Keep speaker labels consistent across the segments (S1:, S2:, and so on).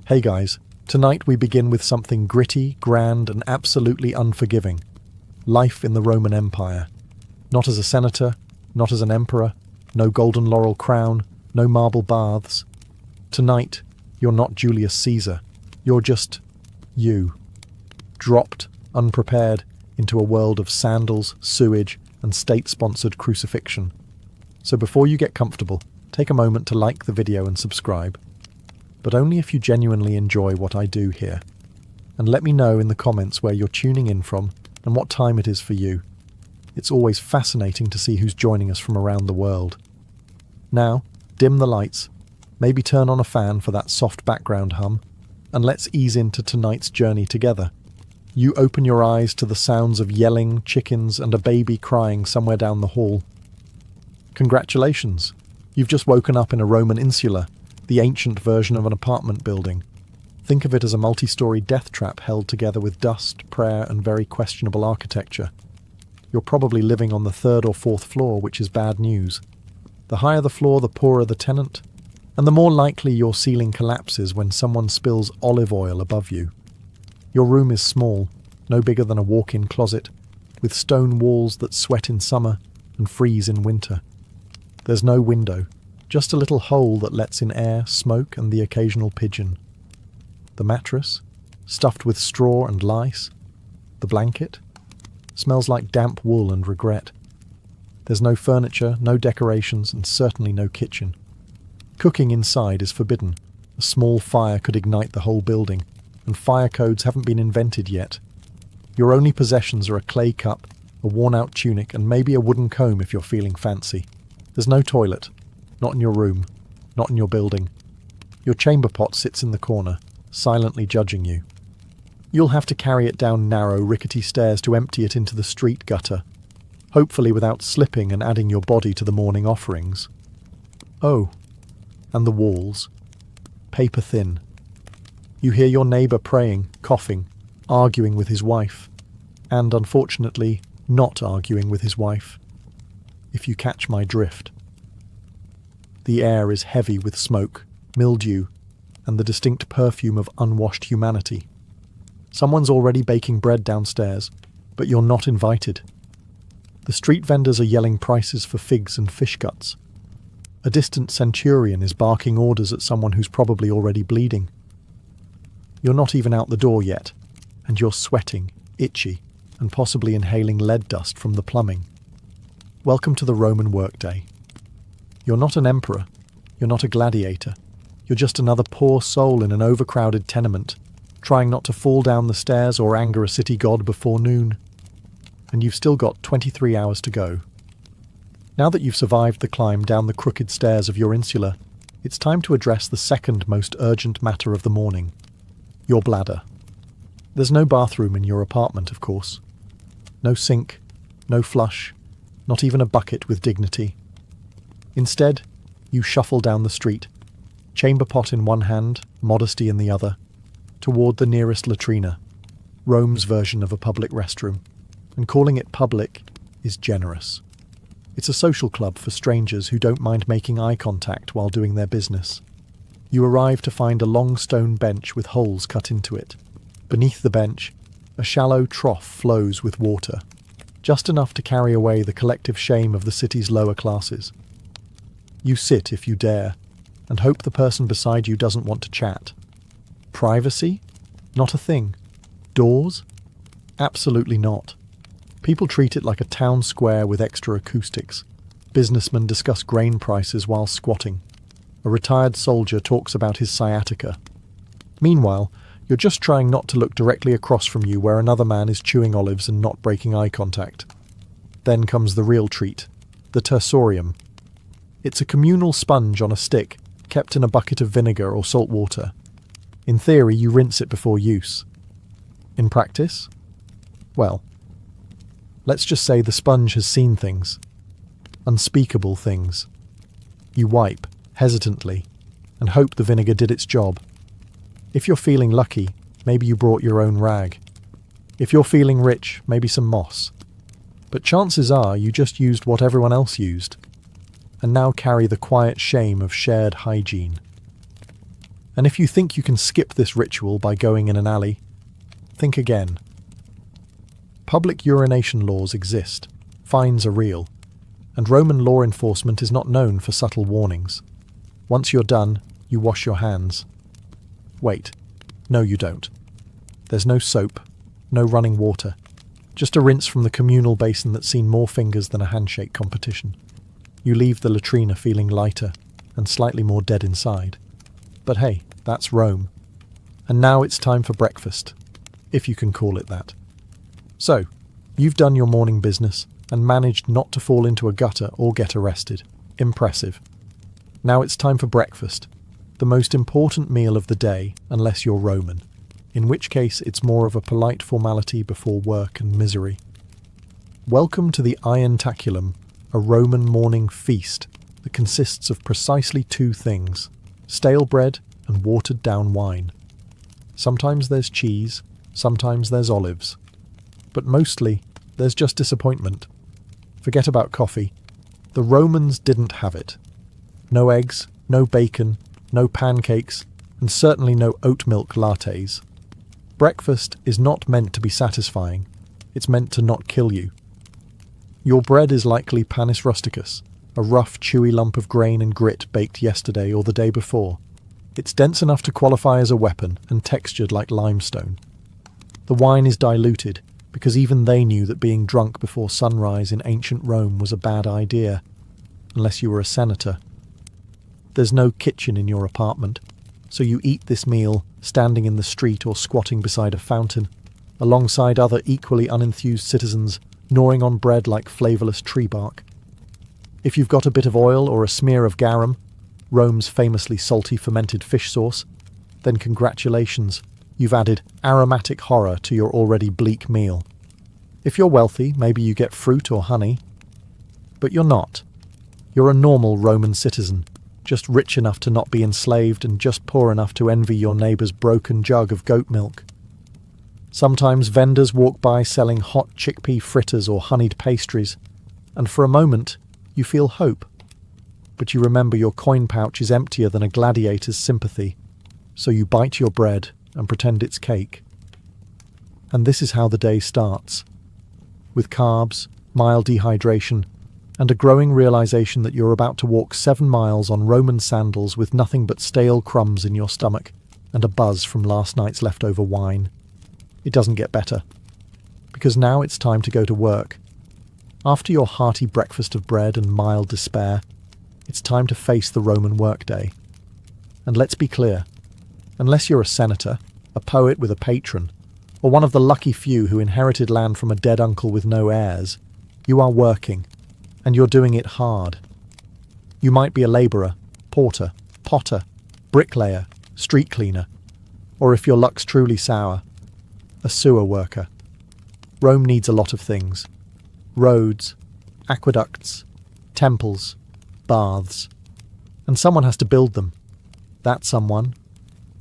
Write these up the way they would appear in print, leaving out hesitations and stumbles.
S1: Hey guys, tonight we begin with something gritty, grand, and absolutely unforgiving. Life in the Roman Empire. Not as a senator, not as an emperor, no golden laurel crown, no marble baths. Tonight, you're not Julius Caesar. You're just you. Dropped, unprepared, into a world of sandals, sewage, and state-sponsored crucifixion. So before you get comfortable, take a moment to like the video and subscribe. But only if you genuinely enjoy what I do here. And let me know in the comments where you're tuning in from and what time it is for you. It's always fascinating to see who's joining us from around the world. Now, dim the lights, maybe turn on a fan for that soft background hum, and let's ease into tonight's journey together. You open your eyes to the sounds of yelling, chickens, and a baby crying somewhere down the hall. Congratulations! You've just woken up in a Roman insula, the ancient version of an apartment building. Think of it as a multi-story death trap held together with dust, prayer, and very questionable architecture. You're probably living on the 3rd or 4th floor, which is bad news. The higher the floor, the poorer the tenant, and the more likely your ceiling collapses when someone spills olive oil above you. Your room is small, no bigger than a walk-in closet, with stone walls that sweat in summer and freeze in winter. There's no window, just a little hole that lets in air, smoke, and the occasional pigeon. The mattress, stuffed with straw and lice. The blanket smells like damp wool and regret. There's no furniture, no decorations, and certainly no kitchen. Cooking inside is forbidden. A small fire could ignite the whole building, and fire codes haven't been invented yet. Your only possessions are a clay cup, a worn-out tunic, and maybe a wooden comb if you're feeling fancy. There's no toilet. Not in your room. Not in your building. Your chamber pot sits in the corner, silently judging you. You'll have to carry it down narrow, rickety stairs to empty it into the street gutter, hopefully without slipping and adding your body to the morning offerings. Oh, and the walls. Paper thin. You hear your neighbour praying, coughing, arguing with his wife, and, unfortunately, not arguing with his wife, if you catch my drift. The air is heavy with smoke, mildew, and the distinct perfume of unwashed humanity. Someone's already baking bread downstairs, but you're not invited. The street vendors are yelling prices for figs and fish guts. A distant centurion is barking orders at someone who's probably already bleeding. You're not even out the door yet, and you're sweating, itchy, and possibly inhaling lead dust from the plumbing. Welcome to the Roman workday. You're not an emperor, you're not a gladiator, you're just another poor soul in an overcrowded tenement, trying not to fall down the stairs or anger a city god before noon. And you've still got 23 hours to go. Now that you've survived the climb down the crooked stairs of your insula, it's time to address the second most urgent matter of the morning. Your bladder. There's no bathroom in your apartment, of course. No sink, no flush, not even a bucket with dignity. Instead, you shuffle down the street, chamber pot in one hand, modesty in the other, toward the nearest latrina, Rome's version of a public restroom. And calling it public is generous. It's a social club for strangers who don't mind making eye contact while doing their business. You arrive to find a long stone bench with holes cut into it. Beneath the bench, a shallow trough flows with water, just enough to carry away the collective shame of the city's lower classes. You sit if you dare, and hope the person beside you doesn't want to chat. Privacy? Not a thing. Doors? Absolutely not. People treat it like a town square with extra acoustics. Businessmen discuss grain prices while squatting. A retired soldier talks about his sciatica. Meanwhile, you're just trying not to look directly across from you where another man is chewing olives and not breaking eye contact. Then comes the real treat, the tersorium. It's a communal sponge on a stick, kept in a bucket of vinegar or salt water. In theory, you rinse it before use. In practice? Well, let's just say the sponge has seen things. Unspeakable things. You wipe, hesitantly, and hope the vinegar did its job. If you're feeling lucky, maybe you brought your own rag. If you're feeling rich, maybe some moss. But chances are you just used what everyone else used, and now carry the quiet shame of shared hygiene. And if you think you can skip this ritual by going in an alley, think again. Public urination laws exist, fines are real, and Roman law enforcement is not known for subtle warnings. Once you're done, you wash your hands. Wait, no you don't. There's no soap, no running water, just a rinse from the communal basin that's seen more fingers than a handshake competition. You leave the latrina feeling lighter and slightly more dead inside. But hey, that's Rome. And now it's time for breakfast, if you can call it that. So, you've done your morning business and managed not to fall into a gutter or get arrested. Impressive. Now it's time for breakfast, the most important meal of the day unless you're Roman, in which case it's more of a polite formality before work and misery. Welcome to the Irontaculum, a Roman morning feast that consists of precisely two things: stale bread and watered down wine. Sometimes there's cheese, sometimes there's olives, but mostly there's just disappointment. Forget about coffee. The Romans didn't have it. No eggs, no bacon, no pancakes, and certainly no oat milk lattes. Breakfast is not meant to be satisfying. It's meant to not kill you. Your bread is likely panis rusticus, a rough, chewy lump of grain and grit baked yesterday or the day before. It's dense enough to qualify as a weapon and textured like limestone. The wine is diluted, because even they knew that being drunk before sunrise in ancient Rome was a bad idea, unless you were a senator. There's no kitchen in your apartment, so you eat this meal standing in the street or squatting beside a fountain, alongside other equally unenthused citizens gnawing on bread like flavourless tree bark. If you've got a bit of oil or a smear of garum, Rome's famously salty fermented fish sauce, then congratulations, you've added aromatic horror to your already bleak meal. If you're wealthy, maybe you get fruit or honey. But you're not. You're a normal Roman citizen, just rich enough to not be enslaved and just poor enough to envy your neighbour's broken jug of goat milk. Sometimes vendors walk by selling hot chickpea fritters or honeyed pastries, and for a moment you feel hope. But you remember your coin pouch is emptier than a gladiator's sympathy, so you bite your bread and pretend it's cake. And this is how the day starts, with carbs, mild dehydration, and a growing realization that you're about to walk 7 miles on Roman sandals with nothing but stale crumbs in your stomach and a buzz from last night's leftover wine. It doesn't get better, because now it's time to go to work. After your hearty breakfast of bread and mild despair, it's time to face the Roman workday. And let's be clear, unless you're a senator, a poet with a patron, or one of the lucky few who inherited land from a dead uncle with no heirs, you are working, and you're doing it hard. You might be a labourer, porter, potter, bricklayer, street cleaner, or if your luck's truly sour, a sewer worker. Rome needs a lot of things: roads, aqueducts, temples, baths, and someone has to build them. That someone,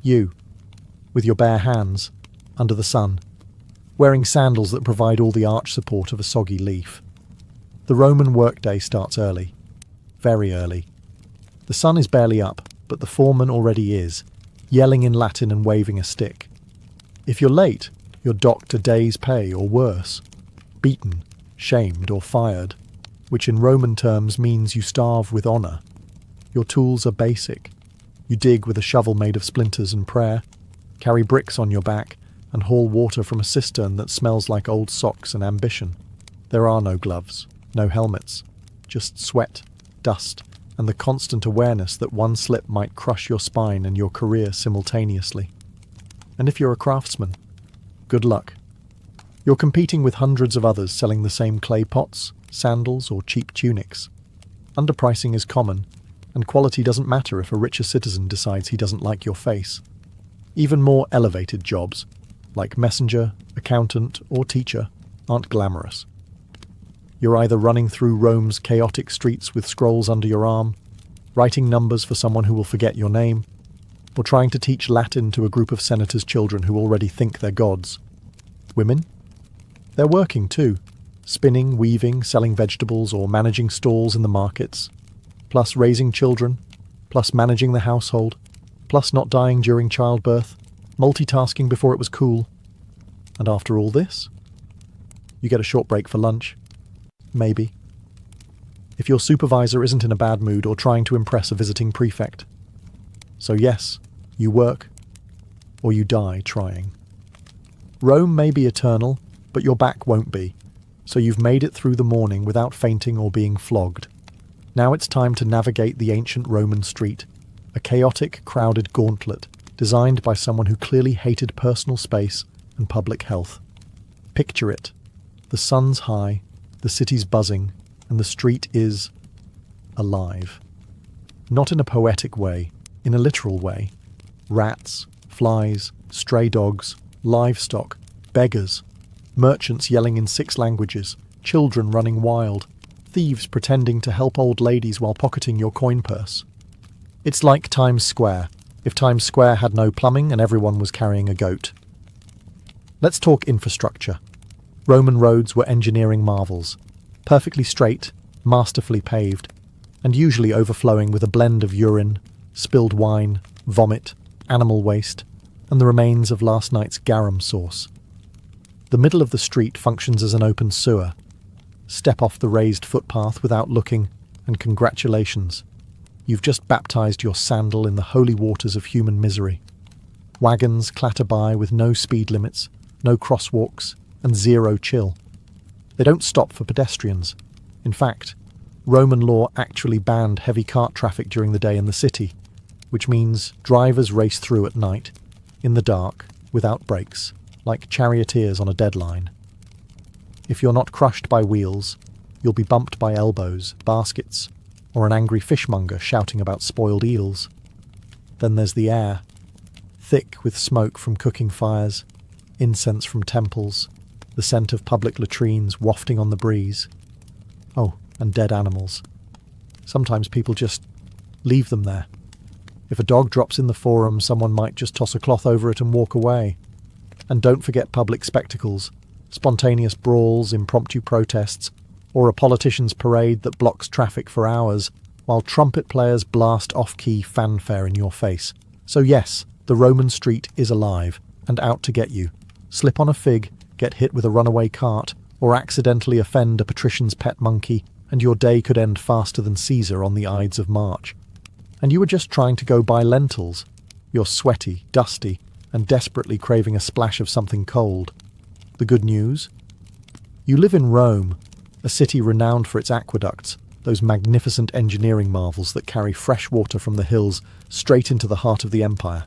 S1: you, with your bare hands, under the sun, wearing sandals that provide all the arch support of a soggy leaf. The Roman workday starts early, very early. The sun is barely up, but the foreman already is, yelling in Latin and waving a stick. If you're late, you're docked a day's pay or worse, beaten, shamed or fired, which in Roman terms means you starve with honour. Your tools are basic. You dig with a shovel made of splinters and prayer, carry bricks on your back, and haul water from a cistern that smells like old socks and ambition. There are no gloves, no helmets, just sweat, dust, and the constant awareness that one slip might crush your spine and your career simultaneously. And if you're a craftsman, good luck. You're competing with hundreds of others selling the same clay pots, sandals, or cheap tunics. Underpricing is common, and quality doesn't matter if a richer citizen decides he doesn't like your face. Even more elevated jobs, like messenger, accountant, or teacher, aren't glamorous. You're either running through Rome's chaotic streets with scrolls under your arm, writing numbers for someone who will forget your name, or trying to teach Latin to a group of senators' children who already think they're gods. Women? They're working too, spinning, weaving, selling vegetables, or managing stalls in the markets, plus raising children, plus managing the household, plus not dying during childbirth, multitasking before it was cool. And after all this, you get a short break for lunch. Maybe. If your supervisor isn't in a bad mood or trying to impress a visiting prefect. So yes, you work, or you die trying. Rome may be eternal, but your back won't be, so you've made it through the morning without fainting or being flogged. Now it's time to navigate the ancient Roman street, a chaotic, crowded gauntlet designed by someone who clearly hated personal space and public health. Picture it. The sun's high, the city's buzzing, and the street is alive. Not in a poetic way, in a literal way. Rats, flies, stray dogs, livestock, beggars, merchants yelling in 6 languages, children running wild, thieves pretending to help old ladies while pocketing your coin purse. It's like Times Square, if Times Square had no plumbing and everyone was carrying a goat. Let's talk infrastructure. Roman roads were engineering marvels, perfectly straight, masterfully paved, and usually overflowing with a blend of urine, spilled wine, vomit, animal waste, and the remains of last night's garum sauce. The middle of the street functions as an open sewer. Step off the raised footpath without looking, and congratulations. You've just baptized your sandal in the holy waters of human misery. Wagons clatter by with no speed limits, no crosswalks, and zero chill. They don't stop for pedestrians. In fact, Roman law actually banned heavy cart traffic during the day in the city, which means drivers race through at night, in the dark, without brakes, like charioteers on a deadline. If you're not crushed by wheels, you'll be bumped by elbows, baskets, or an angry fishmonger shouting about spoiled eels. Then there's the air, thick with smoke from cooking fires, incense from temples, the scent of public latrines wafting on the breeze. Oh, and dead animals. Sometimes people just leave them there. If a dog drops in the forum, someone might just toss a cloth over it and walk away. And don't forget public spectacles, spontaneous brawls, impromptu protests, or a politician's parade that blocks traffic for hours while trumpet players blast off-key fanfare in your face. So yes, the Roman street is alive and out to get you. Slip on a fig, get hit with a runaway cart, or accidentally offend a patrician's pet monkey, and your day could end faster than Caesar on the Ides of March. And you were just trying to go buy lentils. You're sweaty, dusty, and desperately craving a splash of something cold. The good news? You live in Rome, a city renowned for its aqueducts, those magnificent engineering marvels that carry fresh water from the hills straight into the heart of the empire.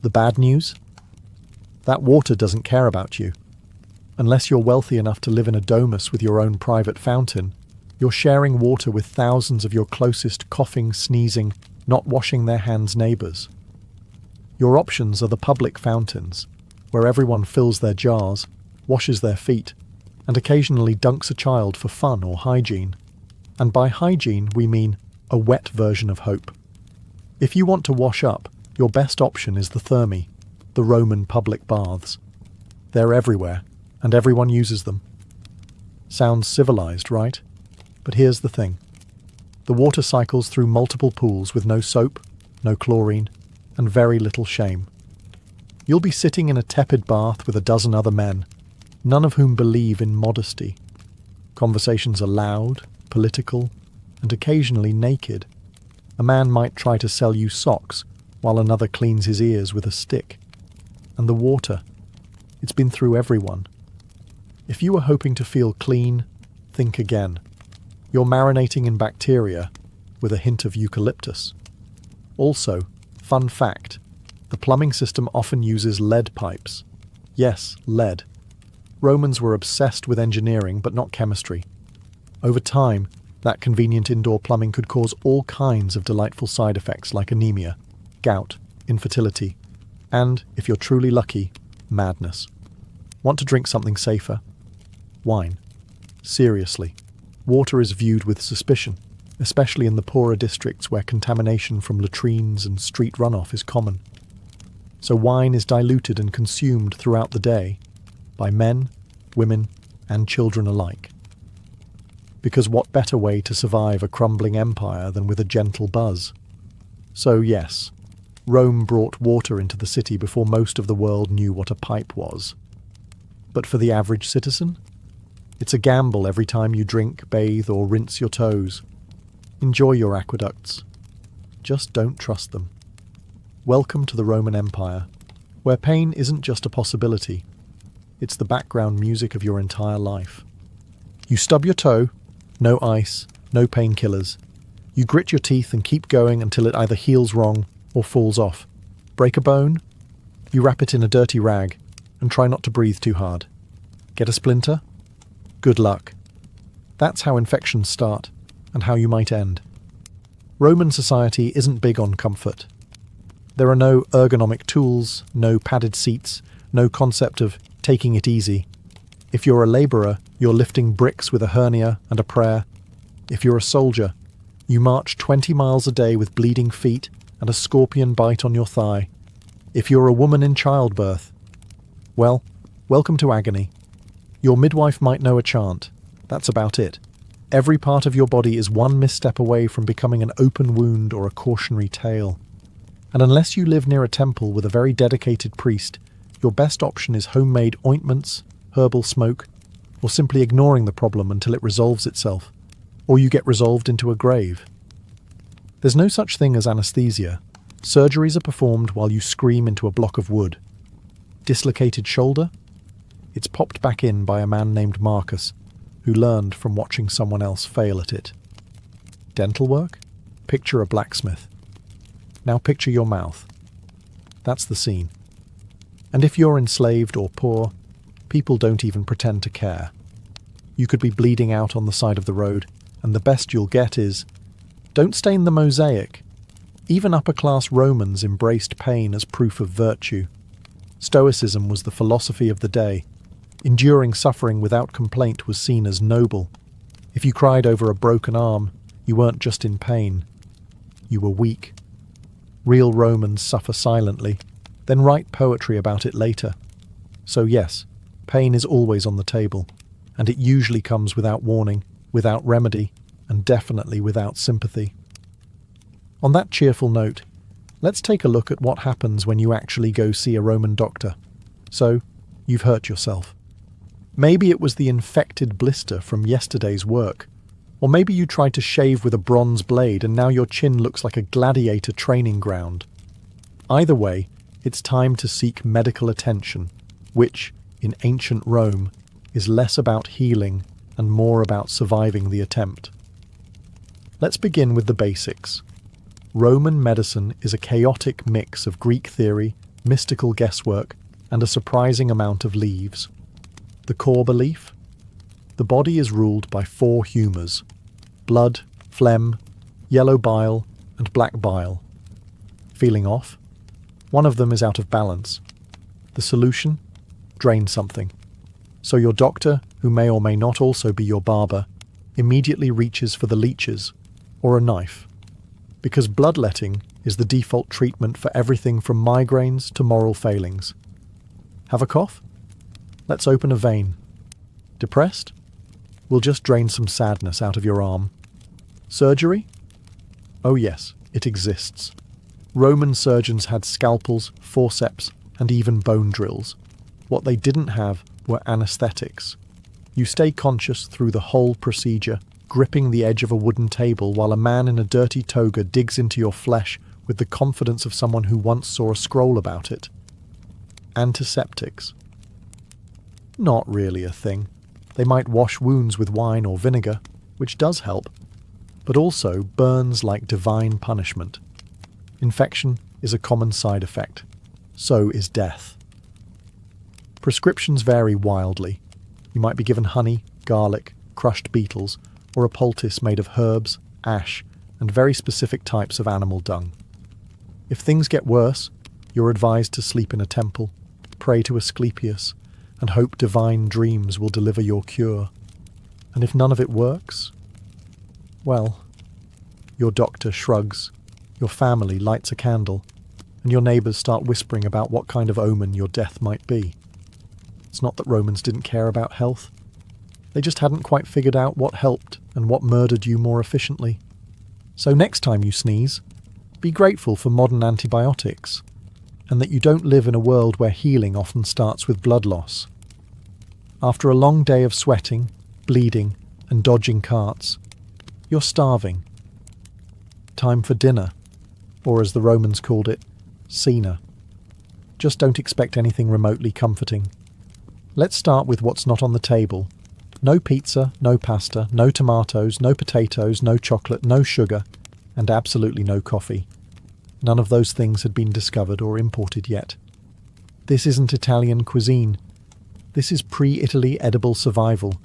S1: The bad news? That water doesn't care about you. Unless you're wealthy enough to live in a domus with your own private fountain, you're sharing water with thousands of your closest coughing, sneezing, not washing their hands neighbours. Your options are the public fountains, where everyone fills their jars, washes their feet, and occasionally dunks a child for fun or hygiene. And by hygiene we mean a wet version of hope. If you want to wash up, your best option is the thermae, the Roman public baths. They're everywhere, and everyone uses them. Sounds civilized, right? But here's the thing. The water cycles through multiple pools with no soap, no chlorine, and very little shame. You'll be sitting in a tepid bath with a dozen other men, none of whom believe in modesty. Conversations are loud, political, and occasionally naked. A man might try to sell you socks, while another cleans his ears with a stick. And the water, it's been through everyone. If you were hoping to feel clean, think again. You're marinating in bacteria with a hint of eucalyptus. Also, fun fact, the plumbing system often uses lead pipes. Yes, lead. Romans were obsessed with engineering, but not chemistry. Over time, that convenient indoor plumbing could cause all kinds of delightful side effects like anemia, gout, infertility, and, if you're truly lucky, madness. Want to drink something safer? Wine. Seriously. Water is viewed with suspicion, especially in the poorer districts where contamination from latrines and street runoff is common. So wine is diluted and consumed throughout the day by men, women, and children alike. Because what better way to survive a crumbling empire than with a gentle buzz? So yes, Rome brought water into the city before most of the world knew what a pipe was. But for the average citizen, it's a gamble every time you drink, bathe, or rinse your toes. Enjoy your aqueducts. Just don't trust them. Welcome to the Roman Empire, where pain isn't just a possibility, it's the background music of your entire life. You stub your toe, no ice, no painkillers. You grit your teeth and keep going until it either heals wrong or falls off. Break a bone? You wrap it in a dirty rag and try not to breathe too hard. Get a splinter? Good luck. That's how infections start and how you might end. Roman society isn't big on comfort. There are no ergonomic tools, no padded seats, no concept of taking it easy. If you're a labourer, you're lifting bricks with a hernia and a prayer. If you're a soldier, you march 20 miles a day with bleeding feet and a scorpion bite on your thigh. If you're a woman in childbirth, well, welcome to agony. Your midwife might know a chant. That's about it. Every part of your body is one misstep away from becoming an open wound or a cautionary tale. And unless you live near a temple with a very dedicated priest, your best option is homemade ointments, herbal smoke, or simply ignoring the problem until it resolves itself, or you get resolved into a grave. There's no such thing as anesthesia. Surgeries are performed while you scream into a block of wood. Dislocated shoulder? It's popped back in by a man named Marcus, who learned from watching someone else fail at it. Dental work? Picture a blacksmith. Now picture your mouth. That's the scene. And if you're enslaved or poor, people don't even pretend to care. You could be bleeding out on the side of the road, and the best you'll get is, "Don't stain the mosaic." Even upper-class Romans embraced pain as proof of virtue. Stoicism was the philosophy of the day. Enduring suffering without complaint was seen as noble. If you cried over a broken arm, you weren't just in pain. You were weak. Real Romans suffer silently, then write poetry about it later. So yes, pain is always on the table, and it usually comes without warning, without remedy, and definitely without sympathy. On that cheerful note, let's take a look at what happens when you actually go see a Roman doctor. So, you've hurt yourself. Maybe it was the infected blister from yesterday's work, or maybe you tried to shave with a bronze blade and now your chin looks like a gladiator training ground. Either way, it's time to seek medical attention, which, in ancient Rome, is less about healing and more about surviving the attempt. Let's begin with the basics. Roman medicine is a chaotic mix of Greek theory, mystical guesswork, and a surprising amount of leaves. The core belief? The body is ruled by 4 humours: blood, phlegm, yellow bile, and black bile. Feeling off? One of them is out of balance. The solution? Drain something. So your doctor, who may or may not also be your barber, immediately reaches for the leeches, or a knife. Because bloodletting is the default treatment for everything from migraines to moral failings. Have a cough? Let's open a vein. Depressed? We'll just drain some sadness out of your arm. Surgery? Oh yes, it exists. Roman surgeons had scalpels, forceps, and even bone drills. What they didn't have were anesthetics. You stay conscious through the whole procedure, gripping the edge of a wooden table while a man in a dirty toga digs into your flesh with the confidence of someone who once saw a scroll about it. Antiseptics. Not really a thing. They might wash wounds with wine or vinegar, which does help, but also burns like divine punishment. Infection is a common side effect. So is death. Prescriptions vary wildly. You might be given honey, garlic, crushed beetles, or a poultice made of herbs, ash, and very specific types of animal dung. If things get worse, you're advised to sleep in a temple, pray to Asclepius, and hope divine dreams will deliver your cure. And if none of it works, well, your doctor shrugs, your family lights a candle, and your neighbours start whispering about what kind of omen your death might be. It's not that Romans didn't care about health. They just hadn't quite figured out what helped and what murdered you more efficiently. So next time you sneeze, Be grateful for modern antibiotics, and that you don't live in a world where healing often starts with blood loss. After a long day of sweating, bleeding, and dodging carts, you're starving. Time for dinner, or as the Romans called it, cena. Just don't expect anything remotely comforting. Let's start with what's not on the table. No pizza, no pasta, no tomatoes, no potatoes, no chocolate, no sugar, and absolutely no coffee. None of those things had been discovered or imported yet. This isn't Italian cuisine. This is pre-Italy edible survival.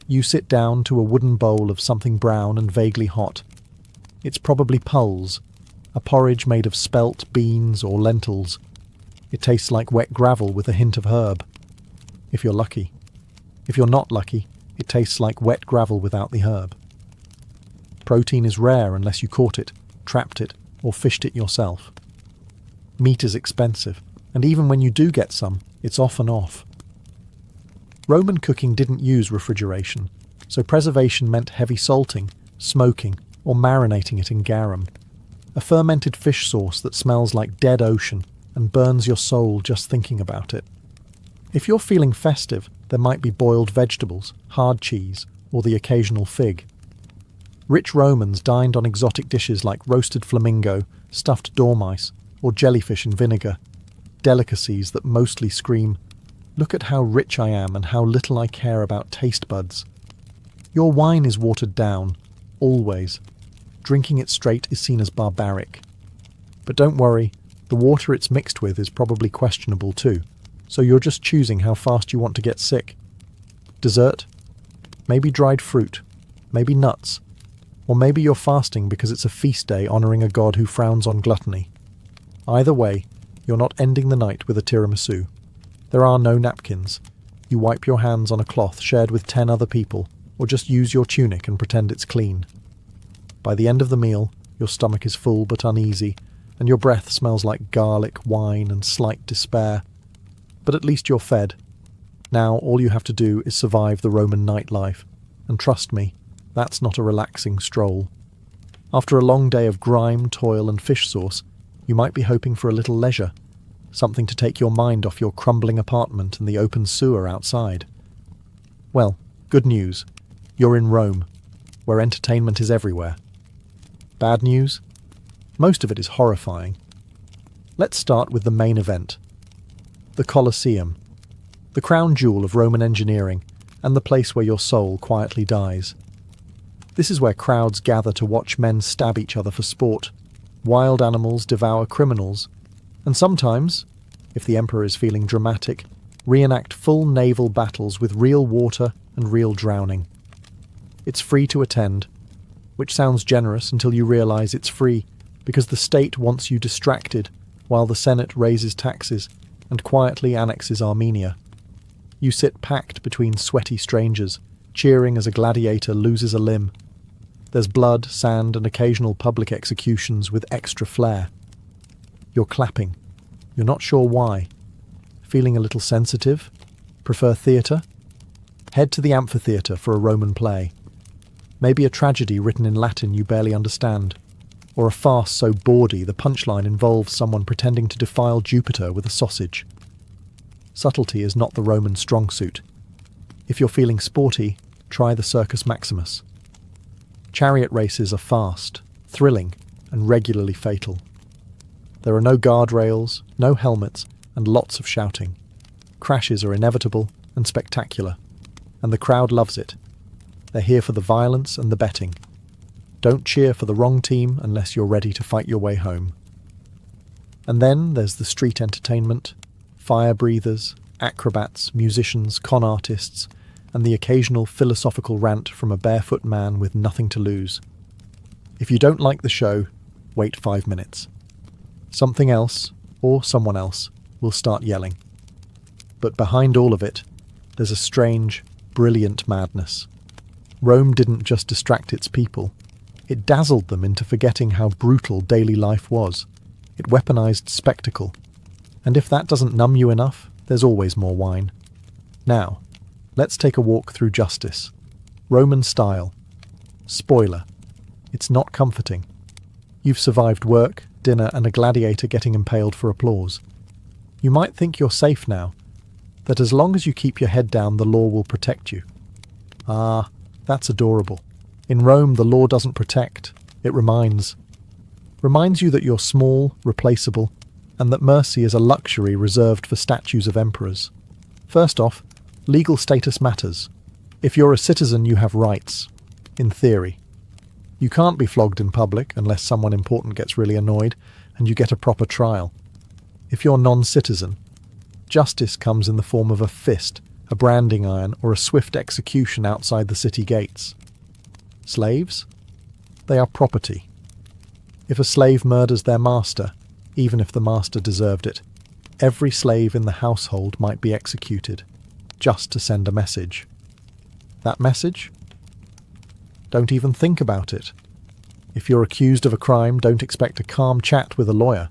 S1: You sit down to a wooden bowl of something brown and vaguely hot. It's probably pulse, a porridge made of spelt, beans, or lentils. It tastes like wet gravel with a hint of herb, if you're lucky. If you're not lucky, it tastes like wet gravel without the herb. Protein is rare unless you caught it, trapped it, or fished it yourself. Meat is expensive, and even when you do get some, it's often off. Roman cooking didn't use refrigeration, so preservation meant heavy salting, smoking, or marinating it in garum, a fermented fish sauce that smells like dead ocean and burns your soul just thinking about it. If you're feeling festive, there might be boiled vegetables, hard cheese, or the occasional fig. Rich Romans dined on exotic dishes like roasted flamingo, stuffed dormice, or jellyfish in vinegar, delicacies that mostly scream, "Look at how rich I am and how little I care about taste buds." Your wine is watered down, always. Drinking it straight is seen as barbaric. But don't worry, the water it's mixed with is probably questionable too, so you're just choosing how fast you want to get sick. Dessert? Maybe dried fruit, maybe nuts, or maybe you're fasting because it's a feast day honouring a god who frowns on gluttony. Either way, you're not ending the night with a tiramisu. There are no napkins. You wipe your hands on a cloth shared with 10 other people, or just use your tunic and pretend it's clean. By the end of the meal, your stomach is full but uneasy, and your breath smells like garlic, wine, and slight despair. But at least you're fed. Now all you have to do is survive the Roman nightlife, and trust me, that's not a relaxing stroll. After a long day of grime, toil, and fish sauce, you might be hoping for a little leisure, something to take your mind off your crumbling apartment and the open sewer outside. Well, good news. You're in Rome, where entertainment is everywhere. Bad news? Most of it is horrifying. Let's start with the main event. The Colosseum, the crown jewel of Roman engineering, and the place where your soul quietly dies. This is where crowds gather to watch men stab each other for sport, wild animals devour criminals, and sometimes, if the emperor is feeling dramatic, reenact full naval battles with real water and real drowning. It's free to attend, which sounds generous until you realise it's free because the state wants you distracted while the Senate raises taxes and quietly annexes Armenia. You sit packed between sweaty strangers, cheering as a gladiator loses a limb. There's blood, sand, and occasional public executions with extra flair. You're clapping. You're not sure why. Feeling a little sensitive? Prefer theatre? Head to the amphitheatre for a Roman play. Maybe a tragedy written in Latin you barely understand, or a farce so bawdy the punchline involves someone pretending to defile Jupiter with a sausage. Subtlety is not the Roman strong suit. If you're feeling sporty, try the Circus Maximus. Chariot races are fast, thrilling, and regularly fatal. There are no guardrails, no helmets, and lots of shouting. Crashes are inevitable and spectacular, and the crowd loves it. They're here for the violence and the betting. Don't cheer for the wrong team unless you're ready to fight your way home. And then there's the street entertainment, fire breathers, acrobats, musicians, con artists, and the occasional philosophical rant from a barefoot man with nothing to lose. If you don't like the show, wait 5 minutes. Something else, or someone else, will start yelling. But behind all of it, there's a strange, brilliant madness. Rome didn't just distract its people. It dazzled them into forgetting how brutal daily life was. It weaponized spectacle. And if that doesn't numb you enough, there's always more wine. Now, let's take a walk through justice. Roman style. Spoiler. It's not comforting. You've survived work, dinner, and a gladiator getting impaled for applause. You might think you're safe now, that as long as you keep your head down, the law will protect you. Ah, that's adorable. In Rome, the law doesn't protect, it reminds. Reminds you that you're small, replaceable, and that mercy is a luxury reserved for statues of emperors. First off, legal status matters. If you're a citizen, you have rights. In theory. You can't be flogged in public unless someone important gets really annoyed and you get a proper trial. If you're non-citizen, justice comes in the form of a fist, a branding iron, or a swift execution outside the city gates. Slaves? They are property. If a slave murders their master, even if the master deserved it, every slave in the household might be executed, just to send a message. That message? Don't even think about it. If you're accused of a crime, don't expect a calm chat with a lawyer.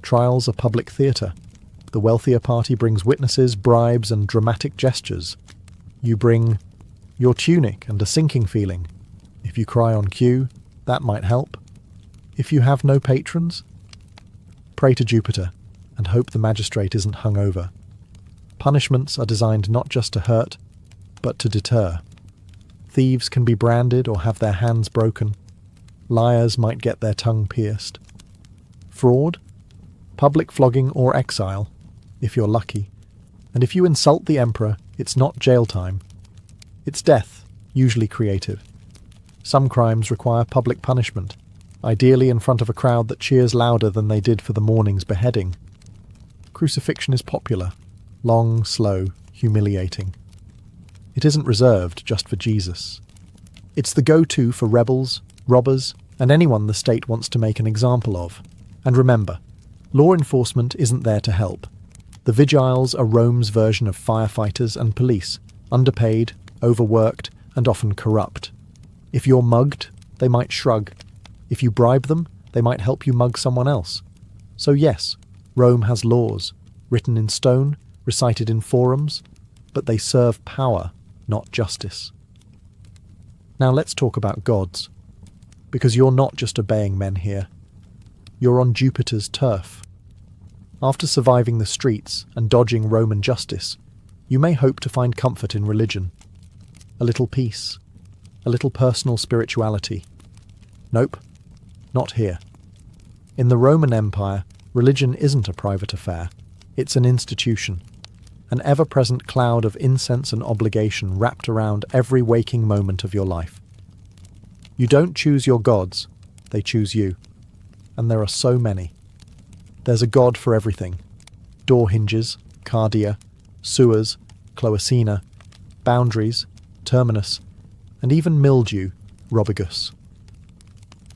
S1: Trials are public theatre. The wealthier party brings witnesses, bribes, and dramatic gestures. You bring your tunic and a sinking feeling. If you cry on cue, that might help. If you have no patrons, pray to Jupiter and hope the magistrate isn't hungover. Punishments are designed not just to hurt, but to deter. Thieves can be branded or have their hands broken. Liars might get their tongue pierced. Fraud? Public flogging or exile, if you're lucky. And if you insult the emperor, it's not jail time. It's death, usually creative. Some crimes require public punishment, ideally in front of a crowd that cheers louder than they did for the morning's beheading. Crucifixion is popular, long, slow, humiliating. It isn't reserved just for Jesus. It's the go-to for rebels, robbers, and anyone the state wants to make an example of. And remember, law enforcement isn't there to help. The vigiles are Rome's version of firefighters and police, underpaid, overworked, and often corrupt. If you're mugged, they might shrug. If you bribe them, they might help you mug someone else. So yes, Rome has laws, written in stone, recited in forums, but they serve power, not justice. Now let's talk about gods, because you're not just obeying men here. You're on Jupiter's turf. After surviving the streets and dodging Roman justice, you may hope to find comfort in religion. A little peace, a little personal spirituality. Nope, not here. In the Roman Empire, religion isn't a private affair. It's an institution. An ever-present cloud of incense and obligation wrapped around every waking moment of your life. You don't choose your gods, they choose you. And there are so many. There's a god for everything. Door hinges, cardia, sewers, cloacina, boundaries, terminus, and even mildew, robigus.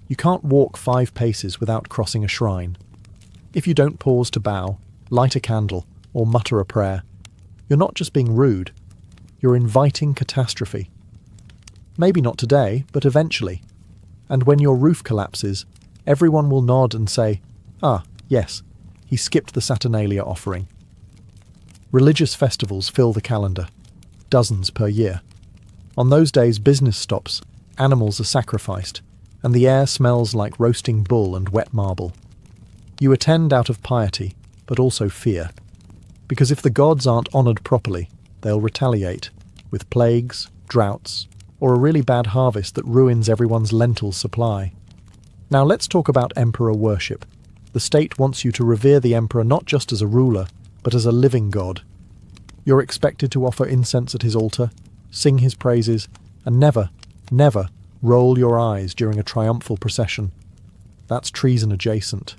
S1: You can't walk 5 paces without crossing a shrine. If you don't pause to bow, light a candle, or mutter a prayer, you're not just being rude, you're inviting catastrophe. Maybe not today, but eventually. And when your roof collapses, everyone will nod and say, "Ah, yes, he skipped the Saturnalia offering." Religious festivals fill the calendar, dozens per year. On those days, business stops, animals are sacrificed, and the air smells like roasting bull and wet marble. You attend out of piety, but also fear. Because if the gods aren't honoured properly, they'll retaliate, with plagues, droughts, or a really bad harvest that ruins everyone's lentil supply. Now let's talk about emperor worship. The state wants you to revere the emperor not just as a ruler, but as a living god. You're expected to offer incense at his altar, sing his praises, and never, never roll your eyes during a triumphal procession. That's treason adjacent.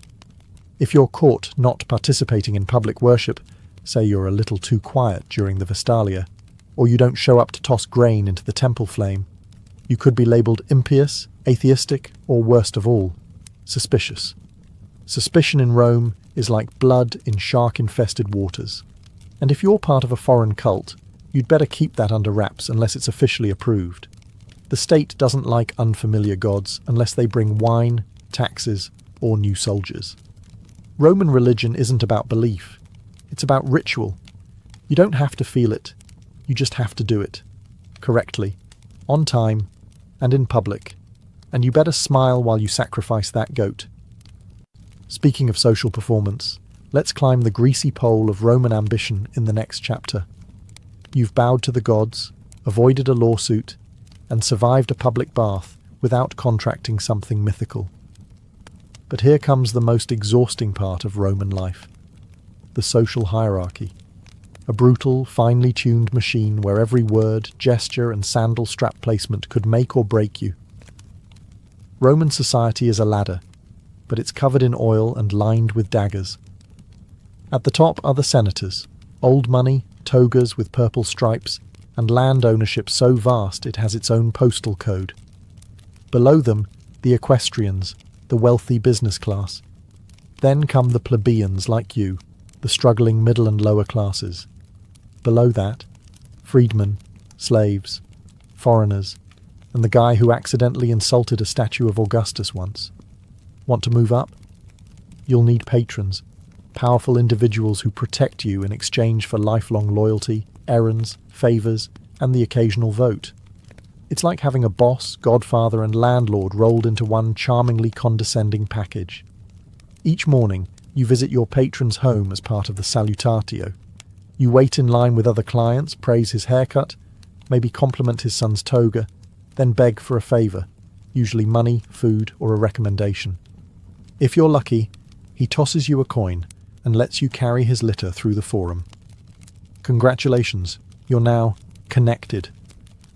S1: If you're caught not participating in public worship, say you're a little too quiet during the Vestalia, or you don't show up to toss grain into the temple flame, you could be labelled impious, atheistic, or worst of all, suspicious. Suspicion in Rome is like blood in shark-infested waters. And if you're part of a foreign cult, you'd better keep that under wraps unless it's officially approved. The state doesn't like unfamiliar gods unless they bring wine, taxes, or new soldiers. Roman religion isn't about belief. It's about ritual. You don't have to feel it. You just have to do it. Correctly. On time. And in public. And you better smile while you sacrifice that goat. Speaking of social performance, let's climb the greasy pole of Roman ambition in the next chapter. You've bowed to the gods, avoided a lawsuit, and survived a public bath without contracting something mythical. But here comes the most exhausting part of Roman life: the social hierarchy. A brutal, finely tuned machine where every word, gesture, and sandal strap placement could make or break you. Roman society is a ladder, but it's covered in oil and lined with daggers. At the top are the senators, old money, togas with purple stripes, and land ownership so vast it has its own postal code. Below them, the equestrians, the wealthy business class. Then come the plebeians like you, the struggling middle and lower classes. Below that, freedmen, slaves, foreigners, and the guy who accidentally insulted a statue of Augustus once. Want to move up? You'll need patrons, powerful individuals who protect you in exchange for lifelong loyalty, errands, favours, and the occasional vote. It's like having a boss, godfather, and landlord rolled into one charmingly condescending package. Each morning, you visit your patron's home as part of the salutatio. You wait in line with other clients, praise his haircut, maybe compliment his son's toga, then beg for a favour, usually money, food, or a recommendation. If you're lucky, he tosses you a coin and lets you carry his litter through the forum. Congratulations, you're now connected.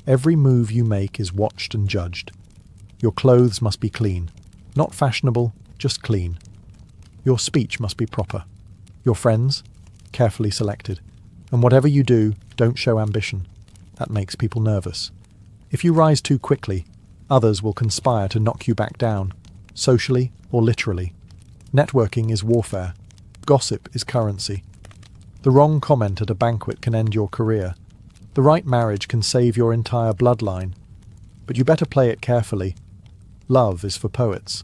S1: Every move you make is watched and judged. Your clothes must be clean, not fashionable, just clean. Your speech must be proper. Your friends, carefully selected. And whatever you do, don't show ambition. That makes people nervous. If you rise too quickly, others will conspire to knock you back down, socially or literally. Networking is warfare. Gossip is currency. The wrong comment at a banquet can end your career. The right marriage can save your entire bloodline. But you better play it carefully. Love is for poets.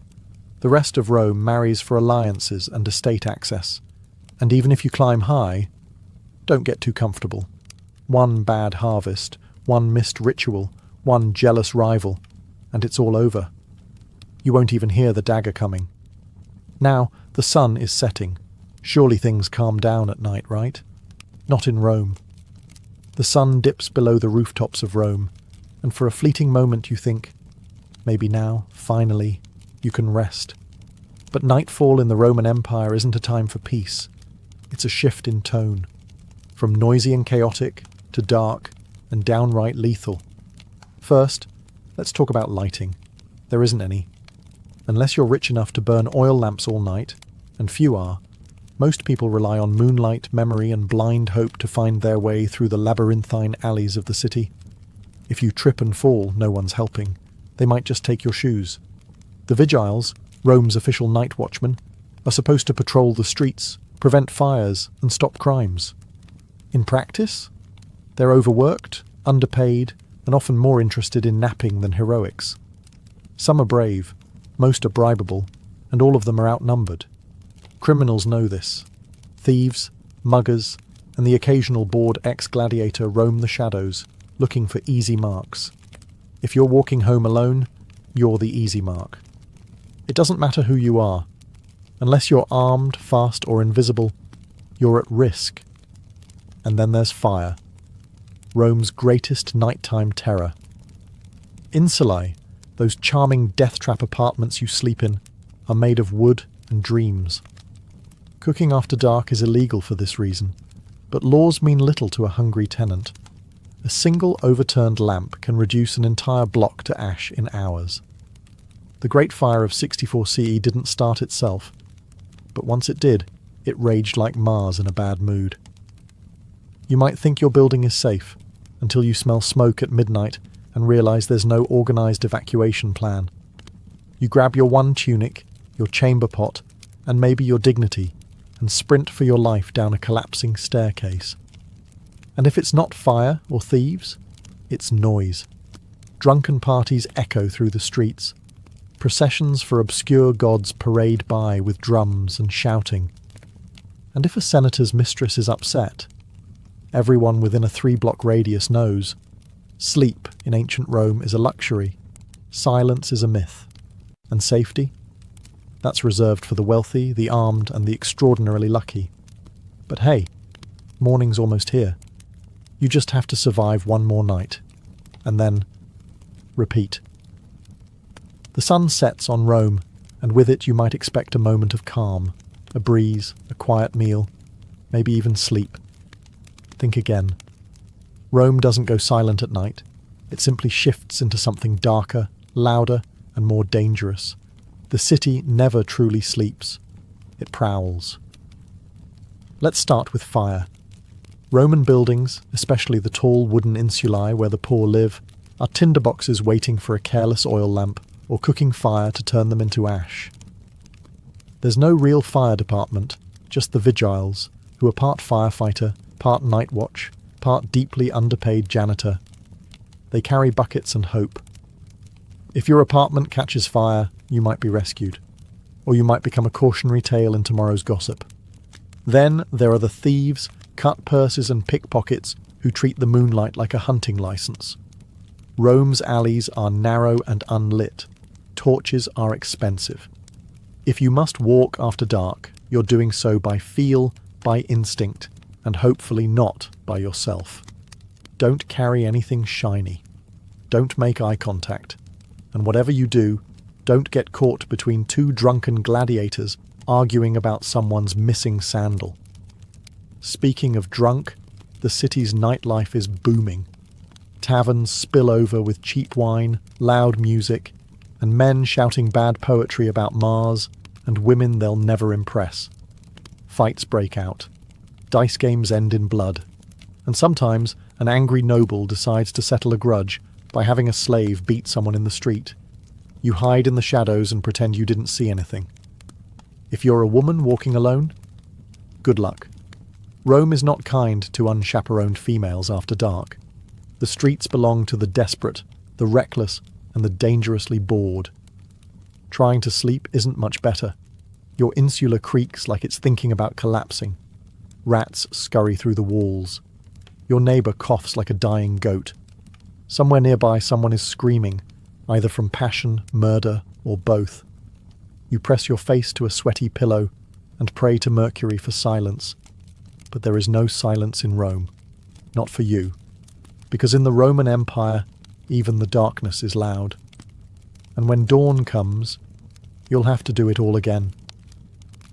S1: The rest of Rome marries for alliances and estate access. And even if you climb high, don't get too comfortable. One bad harvest, one missed ritual, one jealous rival, and it's all over. You won't even hear the dagger coming. Now, the sun is setting. Surely things calm down at night, right? Not in Rome. The sun dips below the rooftops of Rome, and for a fleeting moment you think, maybe now, finally, you can rest. But nightfall in the Roman Empire isn't a time for peace. It's a shift in tone. From noisy and chaotic to dark and downright lethal. First, let's talk about lighting. There isn't any. Unless you're rich enough to burn oil lamps all night, and few are, most people rely on moonlight, memory, and blind hope to find their way through the labyrinthine alleys of the city. If you trip and fall, no one's helping. They might just take your shoes. The vigiles, Rome's official night watchmen, are supposed to patrol the streets, prevent fires, and stop crimes. In practice, they're overworked, underpaid, and often more interested in napping than heroics. Some are brave, most are bribable, and all of them are outnumbered. Criminals know this. Thieves, muggers, and the occasional bored ex-gladiator roam the shadows, looking for easy marks. If you're walking home alone, you're the easy mark. It doesn't matter who you are. Unless you're armed, fast, or invisible, you're at risk. And then there's fire. Rome's greatest nighttime terror. Insulae, those charming death trap apartments you sleep in, are made of wood and dreams. Cooking after dark is illegal for this reason, but laws mean little to a hungry tenant. A single overturned lamp can reduce an entire block to ash in hours. The Great Fire of 64 CE didn't start itself, but once it did, it raged like Mars in a bad mood. You might think your building is safe, until you smell smoke at midnight and realise there's no organised evacuation plan. You grab your one tunic, your chamber pot, and maybe your dignity, and sprint for your life down a collapsing staircase. And if it's not fire or thieves, it's noise. Drunken parties echo through the streets. Processions for obscure gods parade by with drums and shouting. And if a senator's mistress is upset, everyone within a 3-block radius knows. Sleep in ancient Rome is a luxury. Silence is a myth. And safety? That's reserved for the wealthy, the armed, and the extraordinarily lucky. But hey, morning's almost here. You just have to survive one more night. And then repeat. The sun sets on Rome, and with it you might expect a moment of calm, a breeze, a quiet meal, maybe even sleep. Think again. Rome doesn't go silent at night. It simply shifts into something darker, louder, and more dangerous. The city never truly sleeps. It prowls. Let's start with fire. Roman buildings, especially the tall wooden insulae where the poor live, are tinderboxes waiting for a careless oil lamp or cooking fire to turn them into ash. There's no real fire department, just the vigiles, who are part firefighter, part night watch, part deeply underpaid janitor. They carry buckets and hope. If your apartment catches fire, you might be rescued, or you might become a cautionary tale in tomorrow's gossip. Then there are the thieves, cut purses and pickpockets who treat the moonlight like a hunting license. Rome's alleys are narrow and unlit. Torches are expensive. If you must walk after dark, you're doing so by feel, by instinct, and hopefully not by yourself. Don't carry anything shiny. Don't make eye contact. And whatever you do, don't get caught between two drunken gladiators arguing about someone's missing sandal. Speaking of drunk, the city's nightlife is booming. Taverns spill over with cheap wine, loud music, and men shouting bad poetry about Mars and women they'll never impress. Fights break out. Dice games end in blood. And sometimes an angry noble decides to settle a grudge by having a slave beat someone in the street. You hide in the shadows and pretend you didn't see anything. If you're a woman walking alone, good luck. Rome is not kind to unchaperoned females after dark. The streets belong to the desperate, the reckless, and the dangerously bored. Trying to sleep isn't much better. Your insula creaks like it's thinking about collapsing. Rats scurry through the walls. Your neighbour coughs like a dying goat. Somewhere nearby someone is screaming, either from passion, murder, or both. You press your face to a sweaty pillow and pray to Mercury for silence. But there is no silence in Rome. Not for you. Because in the Roman Empire, even the darkness is loud. And when dawn comes, you'll have to do it all again.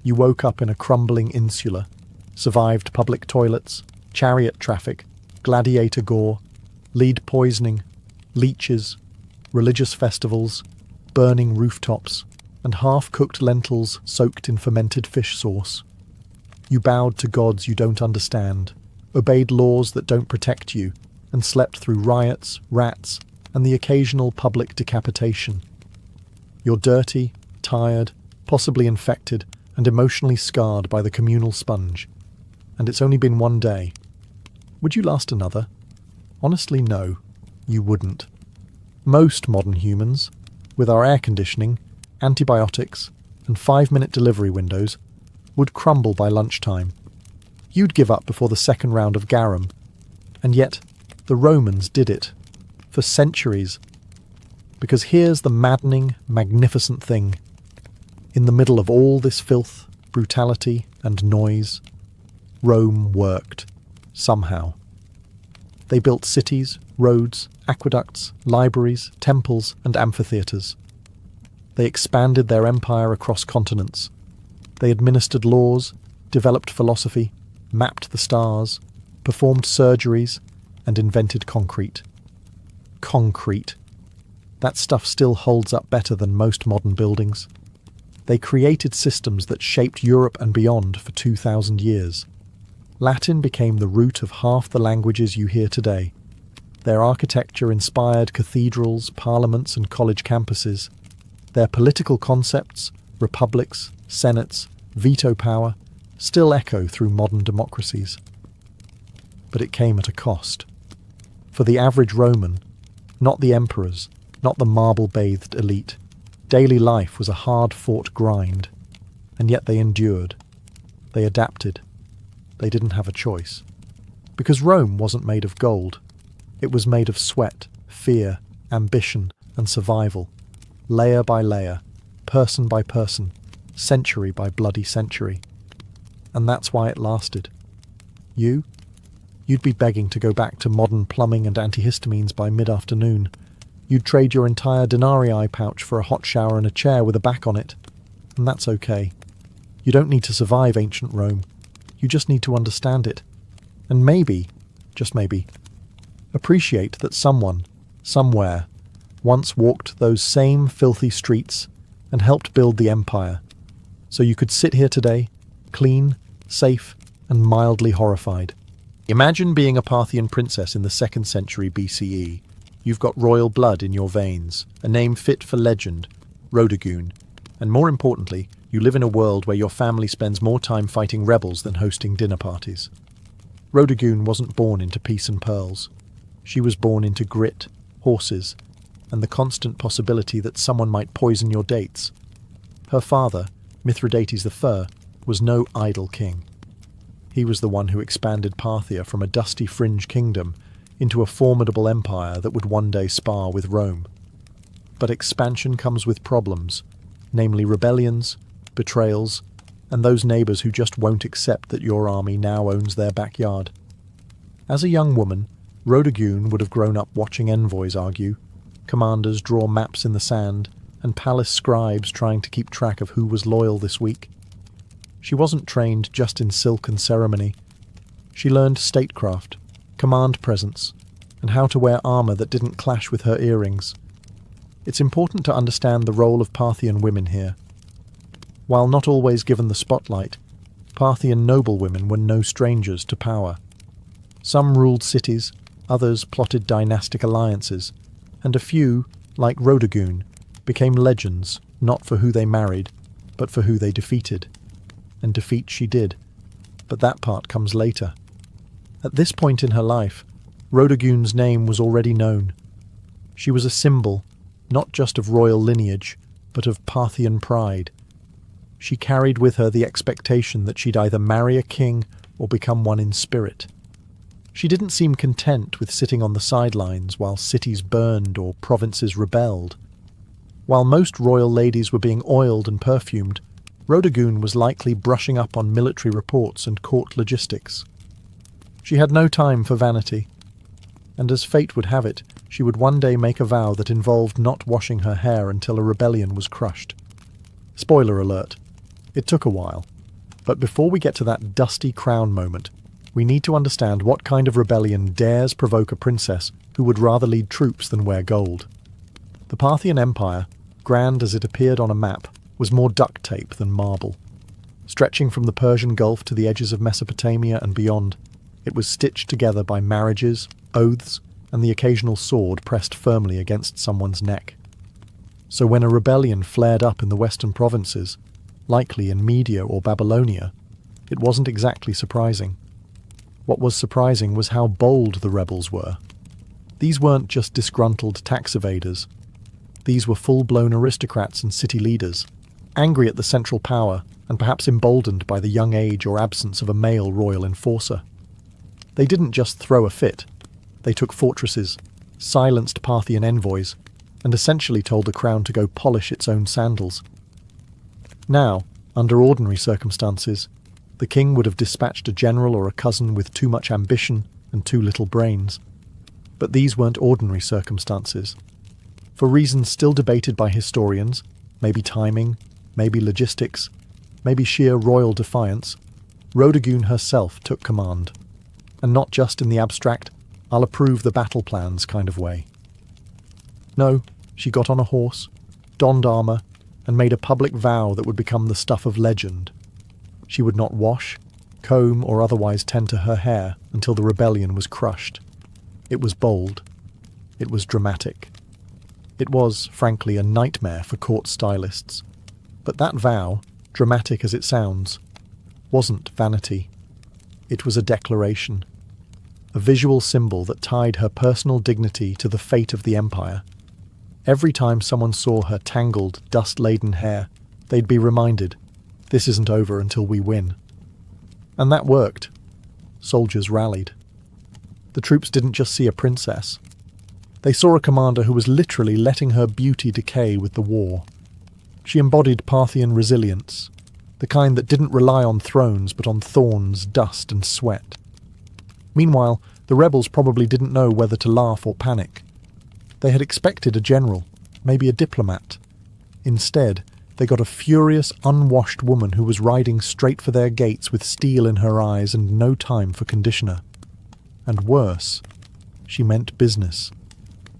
S1: You woke up in a crumbling insula, survived public toilets, chariot traffic, gladiator gore, lead poisoning, leeches, religious festivals, burning rooftops, and half-cooked lentils soaked in fermented fish sauce. You bowed to gods you don't understand, obeyed laws that don't protect you, and slept through riots, rats, and the occasional public decapitation. You're dirty, tired, possibly infected, and emotionally scarred by the communal sponge. And it's only been one day. Would you last another? Honestly, no, you wouldn't. Most modern humans, with our air conditioning, antibiotics, and 5-minute delivery windows, would crumble by lunchtime. You'd give up before the second round of garum. And yet, the Romans did it. For centuries. Because here's the maddening, magnificent thing. In the middle of all this filth, brutality, and noise, Rome worked. Somehow. They built cities, roads, aqueducts, libraries, temples, and amphitheatres. They expanded their empire across continents. They administered laws, developed philosophy, mapped the stars, performed surgeries, and invented concrete. Concrete. That stuff still holds up better than most modern buildings. They created systems that shaped Europe and beyond for 2,000 years. Latin became the root of half the languages you hear today. Their architecture inspired cathedrals, parliaments, and college campuses. Their political concepts, republics, senates, veto power, still echo through modern democracies. But it came at a cost. For the average Roman, not the emperors, not the marble-bathed elite, daily life was a hard-fought grind. And yet they endured. They adapted. They didn't have a choice. Because Rome wasn't made of gold. It was made of sweat, fear, ambition, and survival. Layer by layer, person by person, century by bloody century. And that's why it lasted. You'd be begging to go back to modern plumbing and antihistamines by mid-afternoon. You'd trade your entire denarii pouch for a hot shower and a chair with a back on it. And that's okay. You don't need to survive ancient Rome. You just need to understand it. And maybe, just maybe, appreciate that someone, somewhere, once walked those same filthy streets and helped build the empire. So you could sit here today, clean, safe, and mildly horrified. Imagine being a Parthian princess in the 2nd century BCE. You've got royal blood in your veins, a name fit for legend, Rhodogoon, and more importantly, you live in a world where your family spends more time fighting rebels than hosting dinner parties. Rhodogoon wasn't born into peace and pearls. She was born into grit, horses, and the constant possibility that someone might poison your dates. Her father, Mithridates I, was no idle king. He was the one who expanded Parthia from a dusty fringe kingdom into a formidable empire that would one day spar with Rome. But expansion comes with problems, namely rebellions, betrayals, and those neighbours who just won't accept that your army now owns their backyard. As a young woman, Rhodogoon would have grown up watching envoys argue, commanders draw maps in the sand, and palace scribes trying to keep track of who was loyal this week. She wasn't trained just in silk and ceremony. She learned statecraft, command presence, and how to wear armour that didn't clash with her earrings. It's important to understand the role of Parthian women here. While not always given the spotlight, Parthian noblewomen were no strangers to power. Some ruled cities, others plotted dynastic alliances, and a few, like Rhodogoon, became legends not for who they married, but for who they defeated. And defeat she did, but that part comes later. At this point in her life, Rhodogoon's name was already known. She was a symbol, not just of royal lineage, but of Parthian pride. She carried with her the expectation that she'd either marry a king or become one in spirit. She didn't seem content with sitting on the sidelines while cities burned or provinces rebelled. While most royal ladies were being oiled and perfumed, Rhodogoon was likely brushing up on military reports and court logistics. She had no time for vanity, and as fate would have it, she would one day make a vow that involved not washing her hair until a rebellion was crushed. Spoiler alert, it took a while, but before we get to that dusty crown moment, we need to understand what kind of rebellion dares provoke a princess who would rather lead troops than wear gold. The Parthian Empire, grand as it appeared on a map, was more duct tape than marble. Stretching from the Persian Gulf to the edges of Mesopotamia and beyond, it was stitched together by marriages, oaths, and the occasional sword pressed firmly against someone's neck. So when a rebellion flared up in the western provinces, likely in Media or Babylonia, it wasn't exactly surprising. What was surprising was how bold the rebels were. These weren't just disgruntled tax evaders. These were full-blown aristocrats and city leaders, angry at the central power and perhaps emboldened by the young age or absence of a male royal enforcer. They didn't just throw a fit. They took fortresses, silenced Parthian envoys, and essentially told the crown to go polish its own sandals. Now, under ordinary circumstances, the king would have dispatched a general or a cousin with too much ambition and too little brains. But these weren't ordinary circumstances. For reasons still debated by historians, maybe timing, maybe logistics, maybe sheer royal defiance, Rhodogoon herself took command. And not just in the abstract, I'll approve the battle plans kind of way. No, she got on a horse, donned armour, and made a public vow that would become the stuff of legend. She would not wash, comb, or otherwise tend to her hair until the rebellion was crushed. It was bold. It was dramatic. It was, frankly, a nightmare for court stylists. But that vow, dramatic as it sounds, wasn't vanity. It was a declaration. A visual symbol that tied her personal dignity to the fate of the empire. Every time someone saw her tangled, dust-laden hair, they'd be reminded, this isn't over until we win. And that worked. Soldiers rallied. The troops didn't just see a princess. They saw a commander who was literally letting her beauty decay with the war. She embodied Parthian resilience, the kind that didn't rely on thrones but on thorns, dust and sweat. Meanwhile, the rebels probably didn't know whether to laugh or panic. They had expected a general, maybe a diplomat. Instead, they got a furious, unwashed woman who was riding straight for their gates with steel in her eyes and no time for conditioner. And worse, she meant business.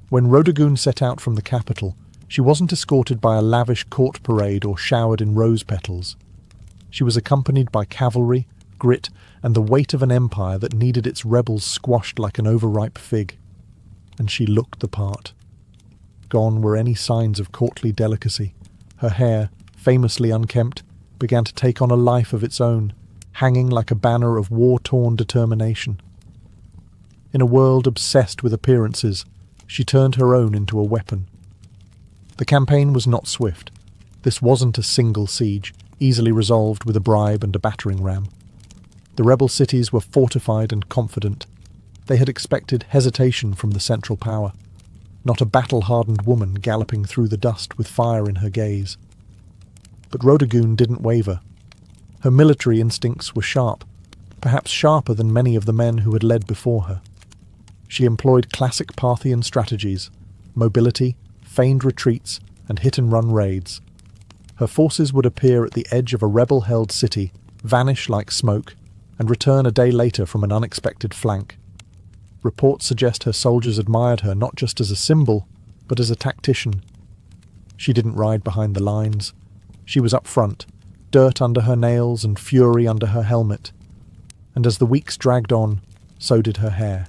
S1: When Rodogun set out from the capital, she wasn't escorted by a lavish court parade or showered in rose petals. She was accompanied by cavalry, grit, and the weight of an empire that needed its rebels squashed like an overripe fig. And she looked the part. Gone were any signs of courtly delicacy. Her hair, famously unkempt, began to take on a life of its own, hanging like a banner of war-torn determination. In a world obsessed with appearances, she turned her own into a weapon. The campaign was not swift. This wasn't a single siege, easily resolved with a bribe and a battering ram. The rebel cities were fortified and confident. They had expected hesitation from the central power, not a battle-hardened woman galloping through the dust with fire in her gaze. But Rodogun didn't waver. Her military instincts were sharp, perhaps sharper than many of the men who had led before her. She employed classic Parthian strategies, mobility, feigned retreats, and hit-and-run raids. Her forces would appear at the edge of a rebel-held city, vanish like smoke, and return a day later from an unexpected flank. Reports suggest her soldiers admired her not just as a symbol, but as a tactician. She didn't ride behind the lines. She was up front, dirt under her nails and fury under her helmet. And as the weeks dragged on, so did her hair.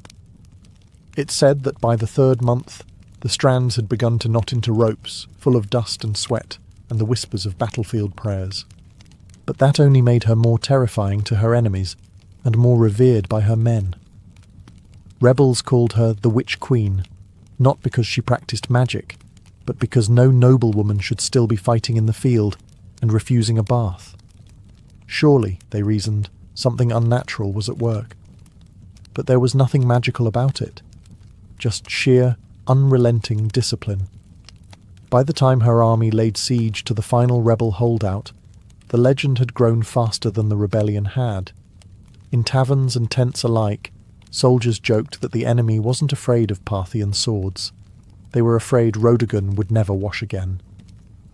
S1: It's said that by the third month, the strands had begun to knot into ropes, full of dust and sweat, and the whispers of battlefield prayers. But that only made her more terrifying to her enemies, and more revered by her men. Rebels called her the Witch Queen, not because she practiced magic, but because no noblewoman should still be fighting in the field and refusing a bath. Surely, they reasoned, something unnatural was at work. But there was nothing magical about it, just sheer, unrelenting discipline. By the time her army laid siege to the final rebel holdout, the legend had grown faster than the rebellion had. In taverns and tents alike, soldiers joked that the enemy wasn't afraid of Parthian swords. They were afraid Rodogun would never wash again.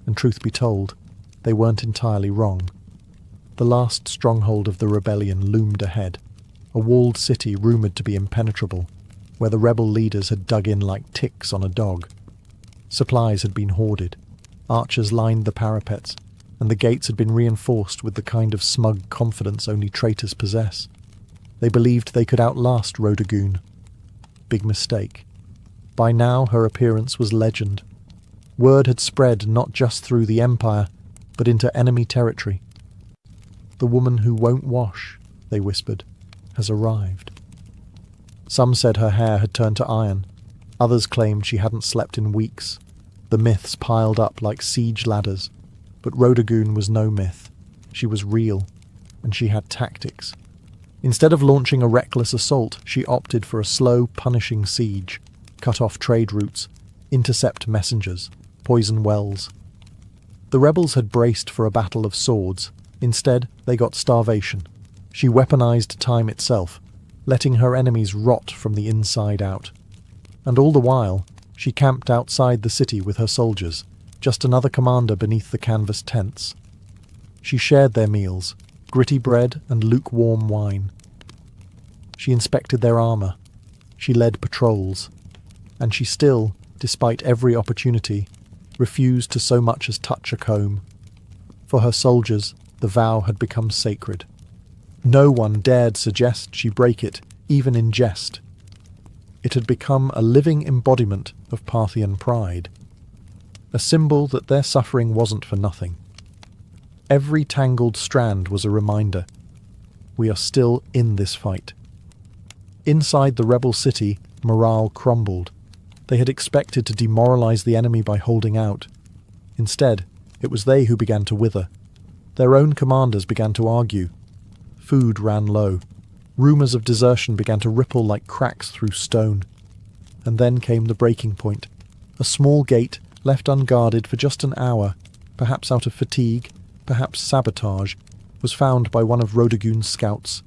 S1: And truth be told, they weren't entirely wrong. The last stronghold of the rebellion loomed ahead, a walled city rumoured to be impenetrable, where the rebel leaders had dug in like ticks on a dog. Supplies had been hoarded, archers lined the parapets, and the gates had been reinforced with the kind of smug confidence only traitors possess. They believed they could outlast Rodogun. Big mistake. By now her appearance was legend. Word had spread not just through the empire, but into enemy territory. The woman who won't wash, they whispered, has arrived. Some said her hair had turned to iron. Others claimed she hadn't slept in weeks. The myths piled up like siege ladders. But Rodogun was no myth. She was real, and she had tactics. Instead of launching a reckless assault, she opted for a slow, punishing siege, cut off trade routes, intercept messengers, poison wells. The rebels had braced for a battle of swords. Instead, they got starvation. She weaponized time itself, letting her enemies rot from the inside out. And all the while, she camped outside the city with her soldiers, just another commander beneath the canvas tents. She shared their meals, gritty bread and lukewarm wine. She inspected their armour. She led patrols. And she still, despite every opportunity, refused to so much as touch a comb. For her soldiers, the vow had become sacred. No one dared suggest she break it, even in jest. It had become a living embodiment of Parthian pride, a symbol that their suffering wasn't for nothing. Every tangled strand was a reminder. We are still in this fight. Inside the rebel city, morale crumbled. They had expected to demoralize the enemy by holding out. Instead, it was they who began to wither. Their own commanders began to argue. Food ran low. Rumours of desertion began to ripple like cracks through stone. And then came the breaking point. A small gate, left unguarded for just an hour, perhaps out of fatigue, perhaps sabotage, was found by one of Rodagun's scouts.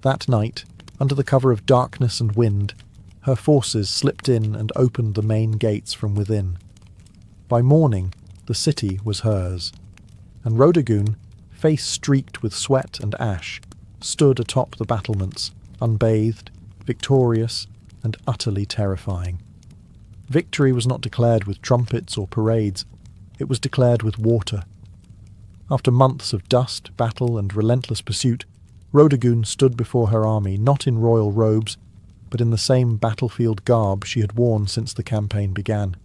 S1: That night, under the cover of darkness and wind, her forces slipped in and opened the main gates from within. By morning, the city was hers, and Rodagun, face streaked with sweat and ash, stood atop the battlements, unbathed, victorious, and utterly terrifying. Victory was not declared with trumpets or parades, it was declared with water. After months of dust, battle, and relentless pursuit, Rodagun stood before her army not in royal robes, but in the same battlefield garb she had worn since the campaign began.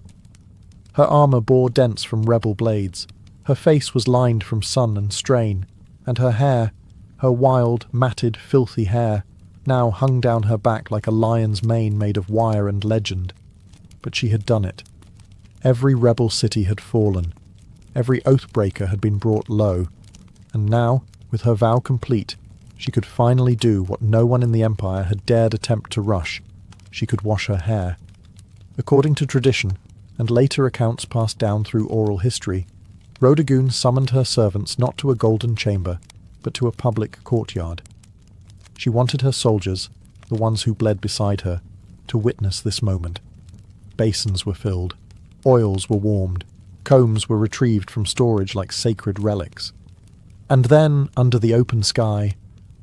S1: Her armour bore dents from rebel blades, her face was lined from sun and strain, and her hair, her wild, matted, filthy hair, now hung down her back like a lion's mane made of wire and legend. But she had done it. Every rebel city had fallen. Every oathbreaker had been brought low. And now, with her vow complete, she could finally do what no one in the Empire had dared attempt to rush. She could wash her hair. According to tradition, and later accounts passed down through oral history, Rodagun summoned her servants not to a golden chamber, but to a public courtyard. She wanted her soldiers, the ones who bled beside her, to witness this moment. Basins were filled, oils were warmed, combs were retrieved from storage like sacred relics. And then, under the open sky,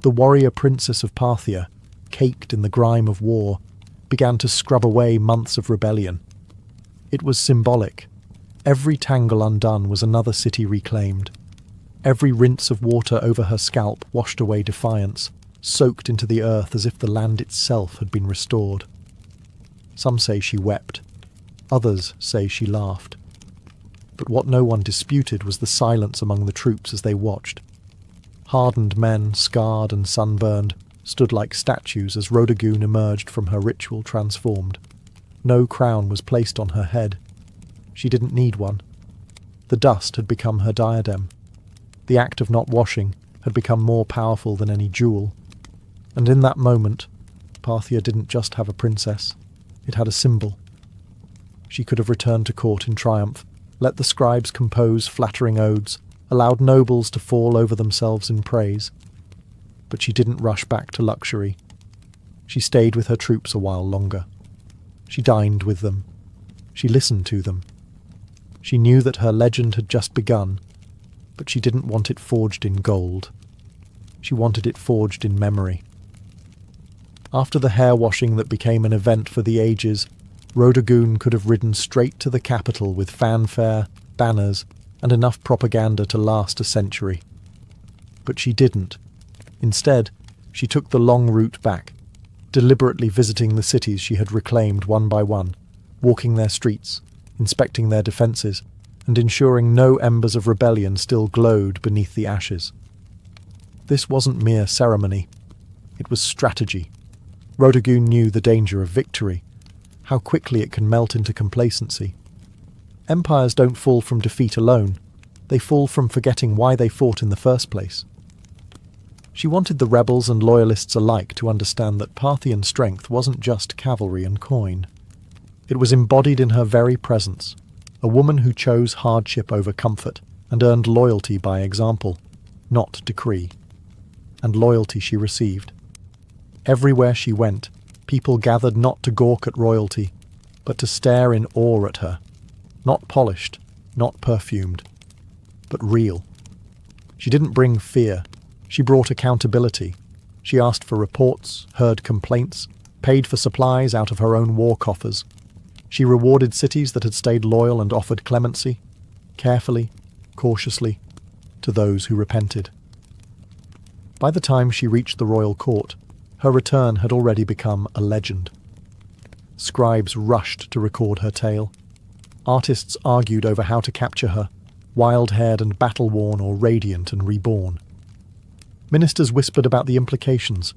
S1: the warrior princess of Parthia, caked in the grime of war, began to scrub away months of rebellion. It was symbolic. Every tangle undone was another city reclaimed. Every rinse of water over her scalp washed away defiance, soaked into the earth as if the land itself had been restored. Some say she wept. Others say she laughed. But what no one disputed was the silence among the troops as they watched. Hardened men, scarred and sunburned, stood like statues as Rodagun emerged from her ritual transformed. No crown was placed on her head. She didn't need one. The dust had become her diadem. The act of not washing had become more powerful than any jewel. And in that moment, Parthia didn't just have a princess. It had a symbol. She could have returned to court in triumph, let the scribes compose flattering odes, allowed nobles to fall over themselves in praise. But she didn't rush back to luxury. She stayed with her troops a while longer. She dined with them. She listened to them. She knew that her legend had just begun, but she didn't want it forged in gold. She wanted it forged in memory. After the hair-washing that became an event for the ages, Rodagun could have ridden straight to the capital with fanfare, banners, and enough propaganda to last a century. But she didn't. Instead, she took the long route back, deliberately visiting the cities she had reclaimed one by one, walking their streets, inspecting their defences, and ensuring no embers of rebellion still glowed beneath the ashes. This wasn't mere ceremony. It was strategy. Rodagun knew the danger of victory, how quickly it can melt into complacency. Empires don't fall from defeat alone. They fall from forgetting why they fought in the first place. She wanted the rebels and loyalists alike to understand that Parthian strength wasn't just cavalry and coin. It was embodied in her very presence, a woman who chose hardship over comfort and earned loyalty by example, not decree. And loyalty she received. Everywhere she went, people gathered not to gawk at royalty, but to stare in awe at her. Not polished, not perfumed, but real. She didn't bring fear. She brought accountability. She asked for reports, heard complaints, paid for supplies out of her own war coffers. She rewarded cities that had stayed loyal and offered clemency, carefully, cautiously, to those who repented. By the time she reached the royal court, her return had already become a legend. Scribes rushed to record her tale. Artists argued over how to capture her, wild-haired and battle-worn or radiant and reborn. Ministers whispered about the implications.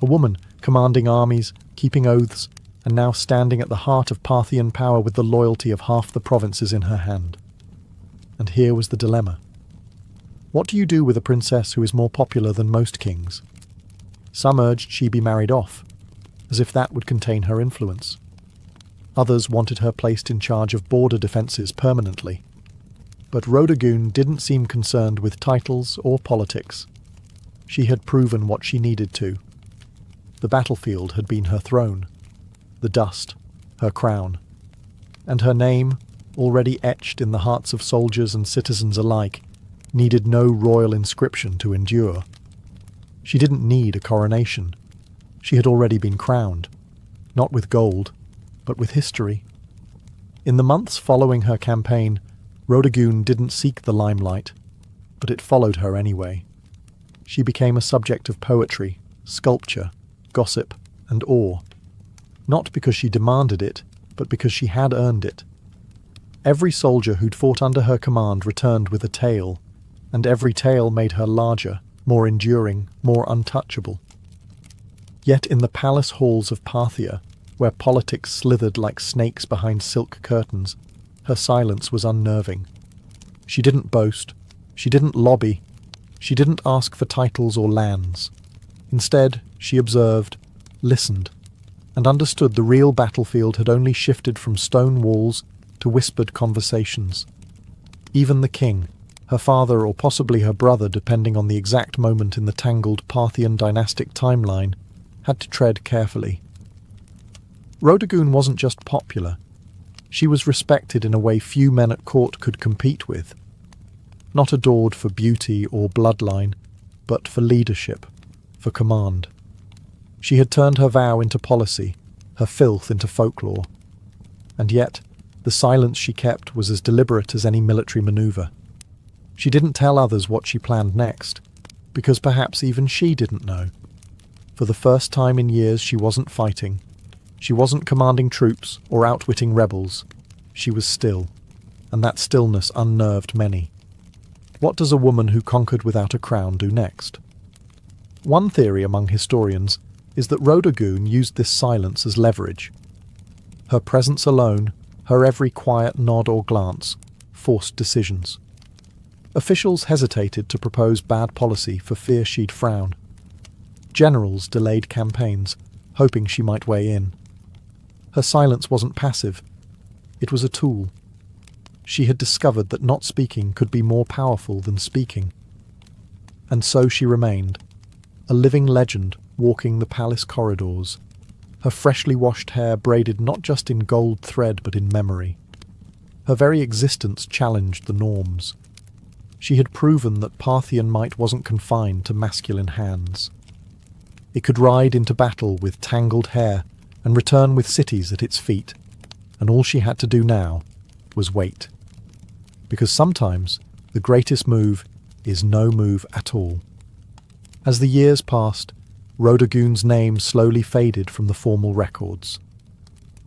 S1: A woman commanding armies, keeping oaths, and now standing at the heart of Parthian power with the loyalty of half the provinces in her hand. And here was the dilemma. What do you do with a princess who is more popular than most kings? Some urged she be married off, as if that would contain her influence. Others wanted her placed in charge of border defences permanently. But Rhodagoon didn't seem concerned with titles or politics. She had proven what she needed to. The battlefield had been her throne, the dust, her crown, and her name, already etched in the hearts of soldiers and citizens alike, needed no royal inscription to endure. She didn't need a coronation. She had already been crowned, not with gold, but with history. In the months following her campaign, Rhodagoon didn't seek the limelight, but it followed her anyway. She became a subject of poetry, sculpture, gossip, and awe. Not because she demanded it, but because she had earned it. Every soldier who'd fought under her command returned with a tale, and every tale made her larger, more enduring, more untouchable. Yet in the palace halls of Parthia, where politics slithered like snakes behind silk curtains, her silence was unnerving. She didn't boast, she didn't lobby, she didn't ask for titles or lands. Instead, she observed, listened, and understood the real battlefield had only shifted from stone walls to whispered conversations. Even the king, her father or possibly her brother depending on the exact moment in the tangled Parthian dynastic timeline, had to tread carefully. Rhodagoon wasn't just popular. She was respected in a way few men at court could compete with. Not adored for beauty or bloodline, but for leadership, for command. She had turned her vow into policy, her filth into folklore. And yet, the silence she kept was as deliberate as any military maneuver. She didn't tell others what she planned next, because perhaps even she didn't know. For the first time in years she wasn't fighting. She wasn't commanding troops or outwitting rebels. She was still, and that stillness unnerved many. What does a woman who conquered without a crown do next? One theory among historians is that Rhodagoon used this silence as leverage. Her presence alone, her every quiet nod or glance, forced decisions. Officials hesitated to propose bad policy for fear she'd frown. Generals delayed campaigns, hoping she might weigh in. Her silence wasn't passive. It was a tool. She had discovered that not speaking could be more powerful than speaking. And so she remained, a living legend walking the palace corridors, her freshly washed hair braided not just in gold thread but in memory. Her very existence challenged the norms. She had proven that Parthian might wasn't confined to masculine hands. It could ride into battle with tangled hair and return with cities at its feet, and all she had to do now was wait. Because sometimes the greatest move is no move at all. As the years passed, Rhodagoon's name slowly faded from the formal records.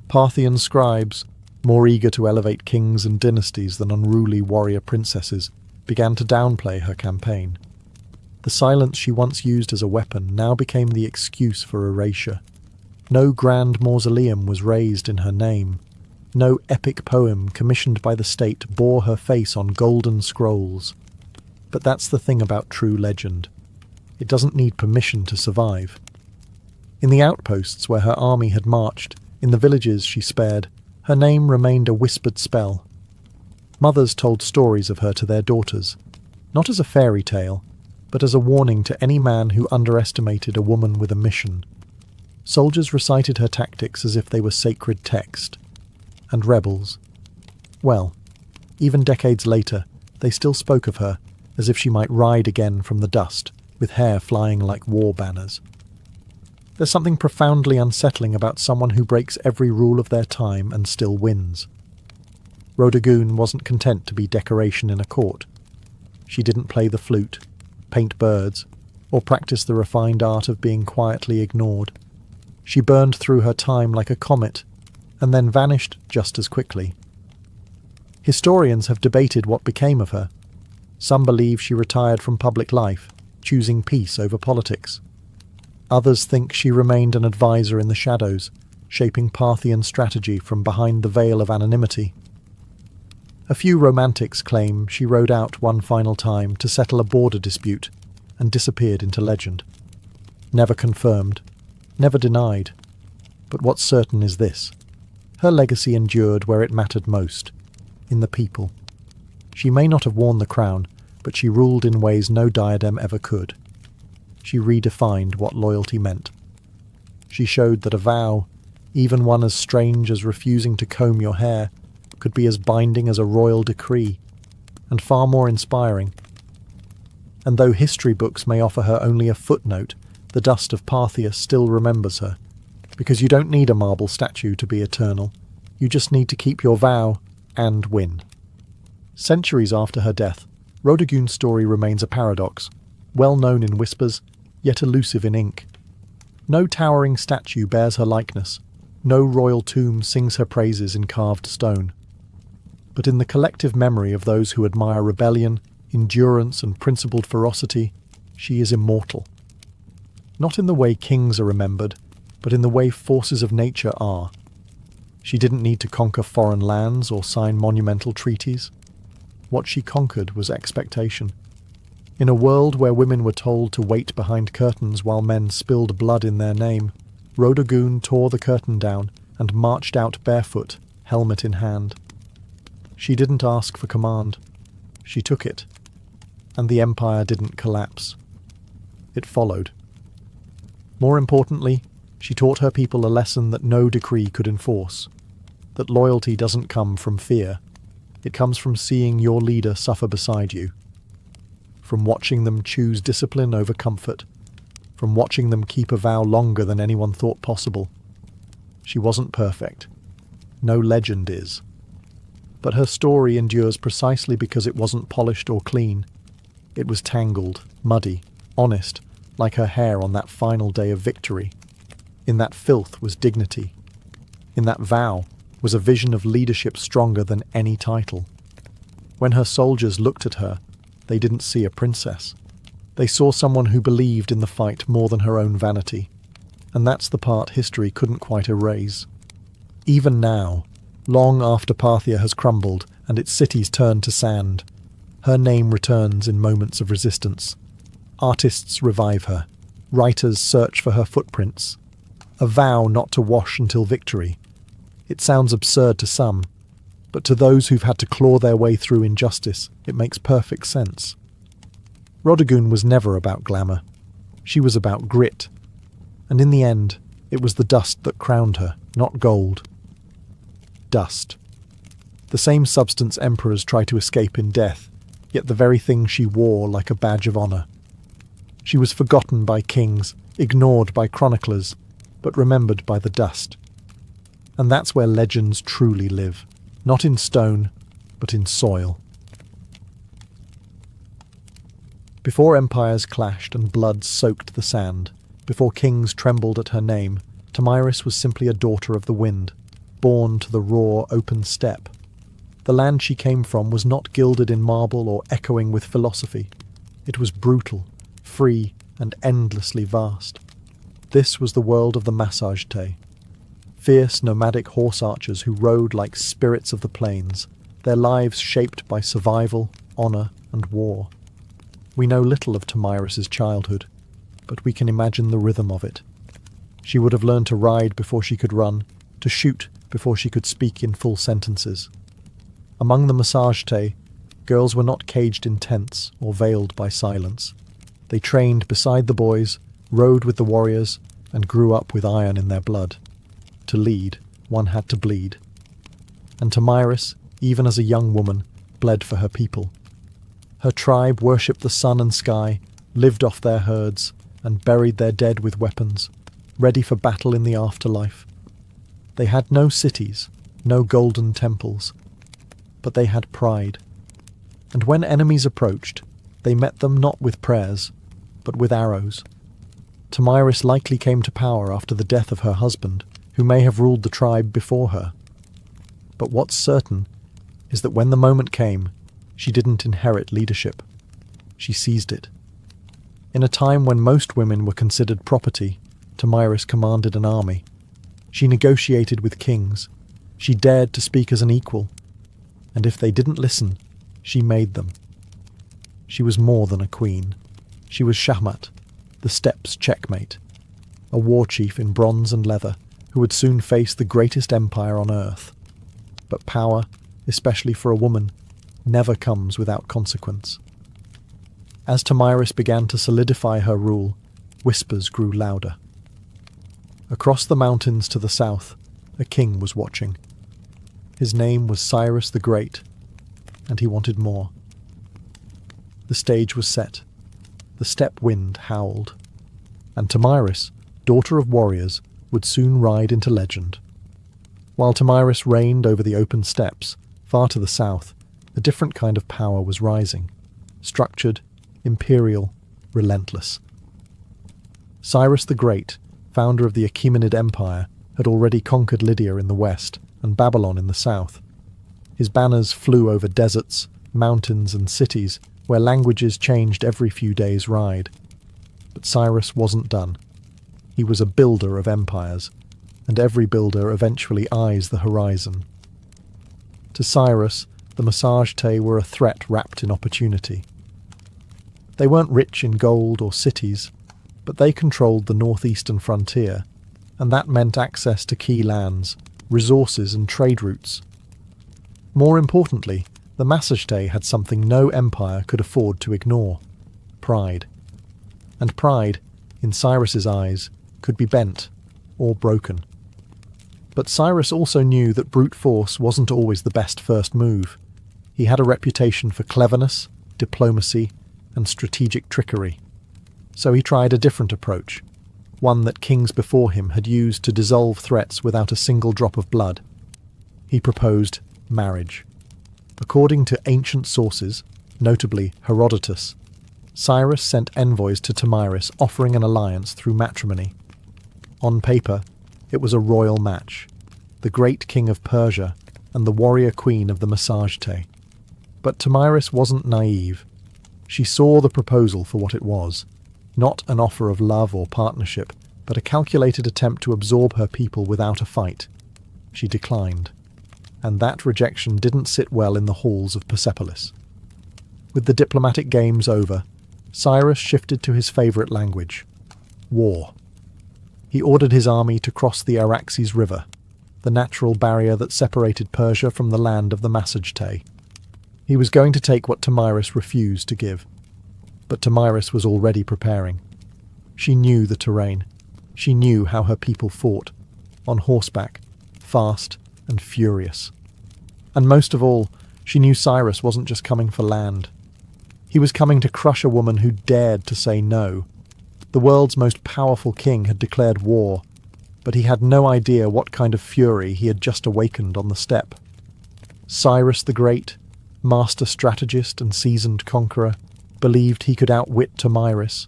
S1: Parthian scribes, more eager to elevate kings and dynasties than unruly warrior princesses, began to downplay her campaign. The silence she once used as a weapon now became the excuse for erasure. No grand mausoleum was raised in her name. No epic poem commissioned by the state bore her face on golden scrolls. But that's the thing about true legend. It doesn't need permission to survive. In the outposts where her army had marched, in the villages she spared, her name remained a whispered spell. Mothers told stories of her to their daughters, not as a fairy tale, but as a warning to any man who underestimated a woman with a mission. Soldiers recited her tactics as if they were sacred text. And rebels, well, even decades later, they still spoke of her as if she might ride again from the dust, with hair flying like war banners. There's something profoundly unsettling about someone who breaks every rule of their time and still wins. Rhodagoon wasn't content to be decoration in a court. She didn't play the flute, paint birds, or practice the refined art of being quietly ignored. She burned through her time like a comet, and then vanished just as quickly. Historians have debated what became of her. Some believe she retired from public life, choosing peace over politics. Others think she remained an advisor in the shadows, shaping Parthian strategy from behind the veil of anonymity. A few romantics claim she rode out one final time to settle a border dispute and disappeared into legend. Never confirmed, never denied. But what's certain is this: her legacy endured where it mattered most, in the people. She may not have worn the crown, but she ruled in ways no diadem ever could. She redefined what loyalty meant. She showed that a vow, even one as strange as refusing to comb your hair, could be as binding as a royal decree, and far more inspiring. And though history books may offer her only a footnote, the dust of Parthia still remembers her, because you don't need a marble statue to be eternal. You just need to keep your vow and win. Centuries after her death, Rodogun's story remains a paradox, well known in whispers, yet elusive in ink. No towering statue bears her likeness, no royal tomb sings her praises in carved stone. But in the collective memory of those who admire rebellion, endurance and principled ferocity, she is immortal. Not in the way kings are remembered, but in the way forces of nature are. She didn't need to conquer foreign lands or sign monumental treaties. What she conquered was expectation. In a world where women were told to wait behind curtains while men spilled blood in their name, Rodogun tore the curtain down and marched out barefoot, helmet in hand. She didn't ask for command. She took it. And the empire didn't collapse. It followed. More importantly, she taught her people a lesson that no decree could enforce. That loyalty doesn't come from fear. It comes from seeing your leader suffer beside you. From watching them choose discipline over comfort. From watching them keep a vow longer than anyone thought possible. She wasn't perfect. No legend is. But her story endures precisely because it wasn't polished or clean. It was tangled, muddy, honest, like her hair on that final day of victory. In that filth was dignity. In that vow was a vision of leadership stronger than any title. When her soldiers looked at her, they didn't see a princess. They saw someone who believed in the fight more than her own vanity. And that's the part history couldn't quite erase. Even now, long after Parthia has crumbled and its cities turned to sand, her name returns in moments of resistance. Artists revive her. Writers search for her footprints. A vow not to wash until victory. It sounds absurd to some, but to those who've had to claw their way through injustice, it makes perfect sense. Rodogun was never about glamour. She was about grit. And in the end, it was the dust that crowned her, not gold. Dust. The same substance emperors try to escape in death, yet the very thing she wore like a badge of honour. She was forgotten by kings, ignored by chroniclers, but remembered by the dust. And that's where legends truly live, not in stone, but in soil. Before empires clashed and blood soaked the sand, before kings trembled at her name, Tomyris was simply a daughter of the wind, born to the raw, open steppe. The land she came from was not gilded in marble or echoing with philosophy. It was brutal, free, and endlessly vast. This was the world of the Massagetae, fierce nomadic horse archers who rode like spirits of the plains, their lives shaped by survival, honour, and war. We know little of Tomyris's childhood, but we can imagine the rhythm of it. She would have learned to ride before she could run, to shoot before she could speak in full sentences. Among the Massagetae, girls were not caged in tents or veiled by silence. They trained beside the boys, rode with the warriors, and grew up with iron in their blood. To lead, one had to bleed. And Tomyris, even as a young woman, bled for her people. Her tribe worshipped the sun and sky, lived off their herds, and buried their dead with weapons, ready for battle in the afterlife. They had no cities, no golden temples, but they had pride. And when enemies approached, they met them not with prayers, but with arrows. Tomyris likely came to power after the death of her husband, who may have ruled the tribe before her. But what's certain is that when the moment came, she didn't inherit leadership. She seized it. In a time when most women were considered property, Tomyris commanded an army. She negotiated with kings. She dared to speak as an equal. And if they didn't listen, she made them. She was more than a queen. She was Shahmat, the steppes' checkmate, a war chief in bronze and leather who would soon face the greatest empire on earth. But power, especially for a woman, never comes without consequence. As Tomyris began to solidify her rule, whispers grew louder. Across the mountains to the south, a king was watching. His name was Cyrus the Great, and he wanted more. The stage was set. The steppe wind howled. And Tomyris, daughter of warriors, would soon ride into legend. While Tomyris reigned over the open steppes, far to the south, a different kind of power was rising. Structured, imperial, relentless. Cyrus the Great, founder of the Achaemenid Empire, had already conquered Lydia in the west and Babylon in the south. His banners flew over deserts, mountains and cities where languages changed every few days' ride. But Cyrus wasn't done. He was a builder of empires, and every builder eventually eyes the horizon. To Cyrus, the Massagetæ were a threat wrapped in opportunity. They weren't rich in gold or cities, but they controlled the northeastern frontier, and that meant access to key lands, resources and trade routes. More importantly, the Massagetæ had something no empire could afford to ignore: pride. And pride, in Cyrus's eyes, could be bent or broken. But Cyrus also knew that brute force wasn't always the best first move. He had a reputation for cleverness, diplomacy, and strategic trickery. So he tried a different approach, one that kings before him had used to dissolve threats without a single drop of blood. He proposed marriage. According to ancient sources, notably Herodotus, Cyrus sent envoys to Tomyris offering an alliance through matrimony. On paper, it was a royal match, the great king of Persia and the warrior queen of the Massagetæ. But Tomyris wasn't naive. She saw the proposal for what it was, not an offer of love or partnership, but a calculated attempt to absorb her people without a fight. She declined, and that rejection didn't sit well in the halls of Persepolis. With the diplomatic games over, Cyrus shifted to his favourite language: war. He ordered his army to cross the Araxes River, the natural barrier that separated Persia from the land of the Massagetæ. He was going to take what Tomyris refused to give. But Tomyris was already preparing. She knew the terrain. She knew how her people fought, on horseback, fast and furious. And most of all, she knew Cyrus wasn't just coming for land. He was coming to crush a woman who dared to say no. The world's most powerful king had declared war, but he had no idea what kind of fury he had just awakened on the steppe. Cyrus the Great, master strategist and seasoned conqueror, believed he could outwit Tomyris.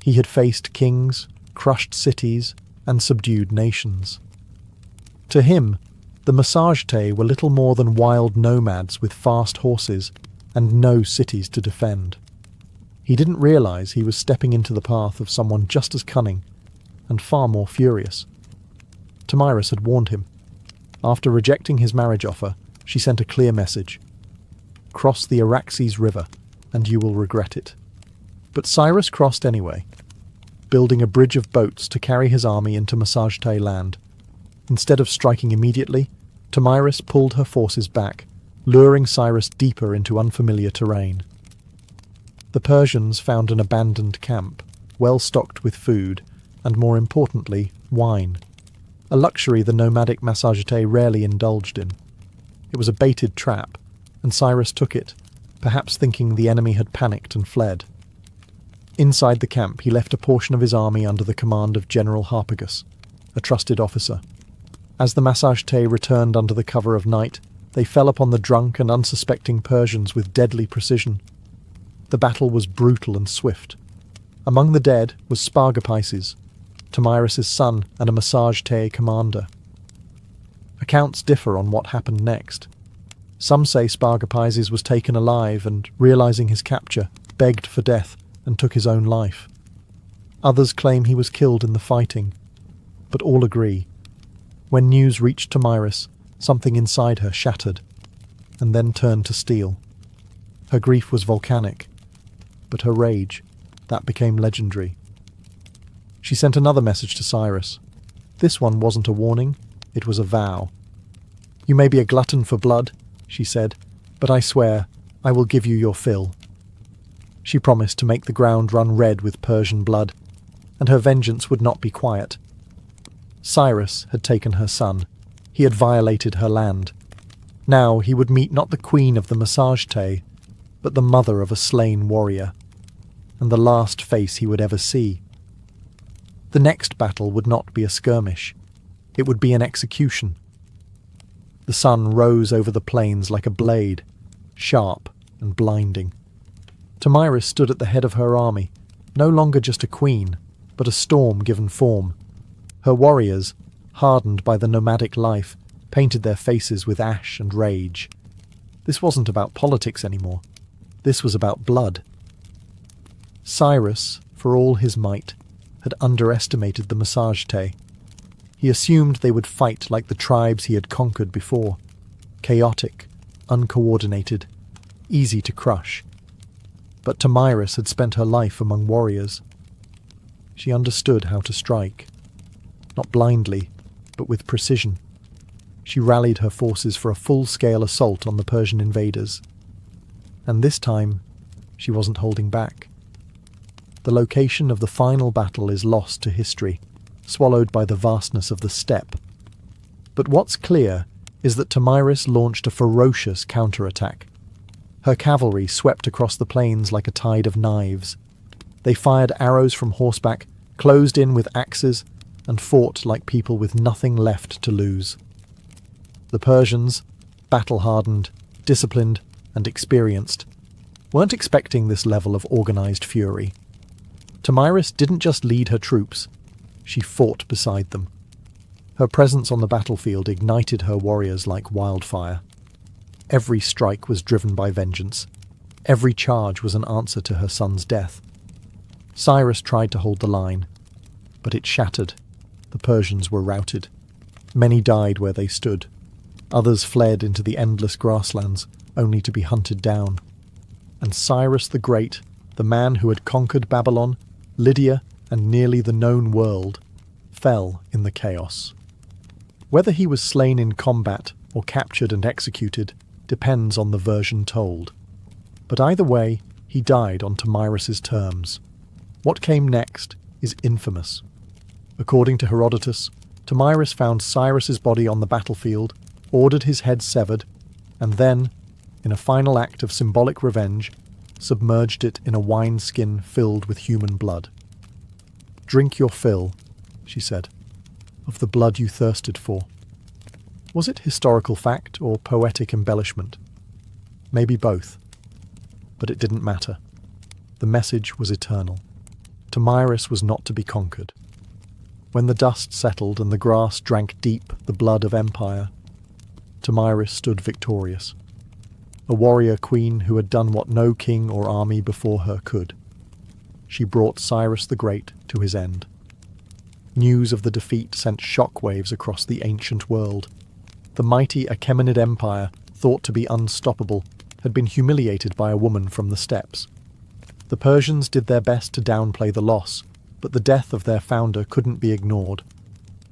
S1: He had faced kings, crushed cities, and subdued nations. To him, the Massagetæ were little more than wild nomads with fast horses and no cities to defend. He didn't realize he was stepping into the path of someone just as cunning and far more furious. Tomyris had warned him. After rejecting his marriage offer, she sent a clear message: cross the Araxes River, and you will regret it. But Cyrus crossed anyway, building a bridge of boats to carry his army into Massagetæ land. Instead of striking immediately, Tomyris pulled her forces back, luring Cyrus deeper into unfamiliar terrain. The Persians found an abandoned camp, well stocked with food, and more importantly, wine, a luxury the nomadic Massagetæ rarely indulged in. It was a baited trap, and Cyrus took it, perhaps thinking the enemy had panicked and fled. Inside the camp, he left a portion of his army under the command of General Harpagus, a trusted officer. As the Massagetæ returned under the cover of night, they fell upon the drunk and unsuspecting Persians with deadly precision. The battle was brutal and swift. Among the dead was Spargapaises, Tomyris' son and a Massagetæ commander. Accounts differ on what happened next. Some say Spargapaises was taken alive and, realizing his capture, begged for death and took his own life. Others claim he was killed in the fighting, but all agree. When news reached Tomyris, something inside her shattered, and then turned to steel. Her grief was volcanic, but her rage, that became legendary. She sent another message to Cyrus. This one wasn't a warning, it was a vow. "You may be a glutton for blood," she said, "but I swear, I will give you your fill." She promised to make the ground run red with Persian blood, and her vengeance would not be quiet. Cyrus had taken her son. He had violated her land. Now he would meet not the queen of the Massagetei, but the mother of a slain warrior, and the last face he would ever see. The next battle would not be a skirmish. It would be an execution. The sun rose over the plains like a blade, sharp and blinding. Tomyris stood at the head of her army, no longer just a queen, but a storm given form. Her warriors, hardened by the nomadic life, painted their faces with ash and rage. This wasn't about politics anymore. This was about blood. Cyrus, for all his might, had underestimated the Massagetei. He assumed they would fight like the tribes he had conquered before, chaotic, uncoordinated, easy to crush. But Tomyris had spent her life among warriors. She understood how to strike, not blindly, but with precision. She rallied her forces for a full-scale assault on the Persian invaders. And this time, she wasn't holding back. The location of the final battle is lost to history, swallowed by the vastness of the steppe. But what's clear is that Tomyris launched a ferocious counterattack. Her cavalry swept across the plains like a tide of knives. They fired arrows from horseback, closed in with axes, and fought like people with nothing left to lose. The Persians, battle-hardened, disciplined, and experienced, weren't expecting this level of organized fury. Tomyris didn't just lead her troops, she fought beside them. Her presence on the battlefield ignited her warriors like wildfire. Every strike was driven by vengeance. Every charge was an answer to her son's death. Cyrus tried to hold the line, but it shattered. The Persians were routed. Many died where they stood. Others fled into the endless grasslands, only to be hunted down. And Cyrus the Great, the man who had conquered Babylon, Lydia, and nearly the known world, fell in the chaos. Whether he was slain in combat or captured and executed depends on the version told. But either way, he died on Tomyris's terms. What came next is infamous. According to Herodotus, Tomyris found Cyrus's body on the battlefield, ordered his head severed, and then, in a final act of symbolic revenge, submerged it in a wineskin filled with human blood. "Drink your fill," she said, "of the blood you thirsted for." Was it historical fact or poetic embellishment? Maybe both. But it didn't matter. The message was eternal. Tomyris was not to be conquered. When the dust settled and the grass drank deep the blood of empire, Tomyris stood victorious. A warrior queen who had done what no king or army before her could. She brought Cyrus the Great to his end. News of the defeat sent shockwaves across the ancient world. The mighty Achaemenid Empire, thought to be unstoppable, had been humiliated by a woman from the steppes. The Persians did their best to downplay the loss, but the death of their founder couldn't be ignored.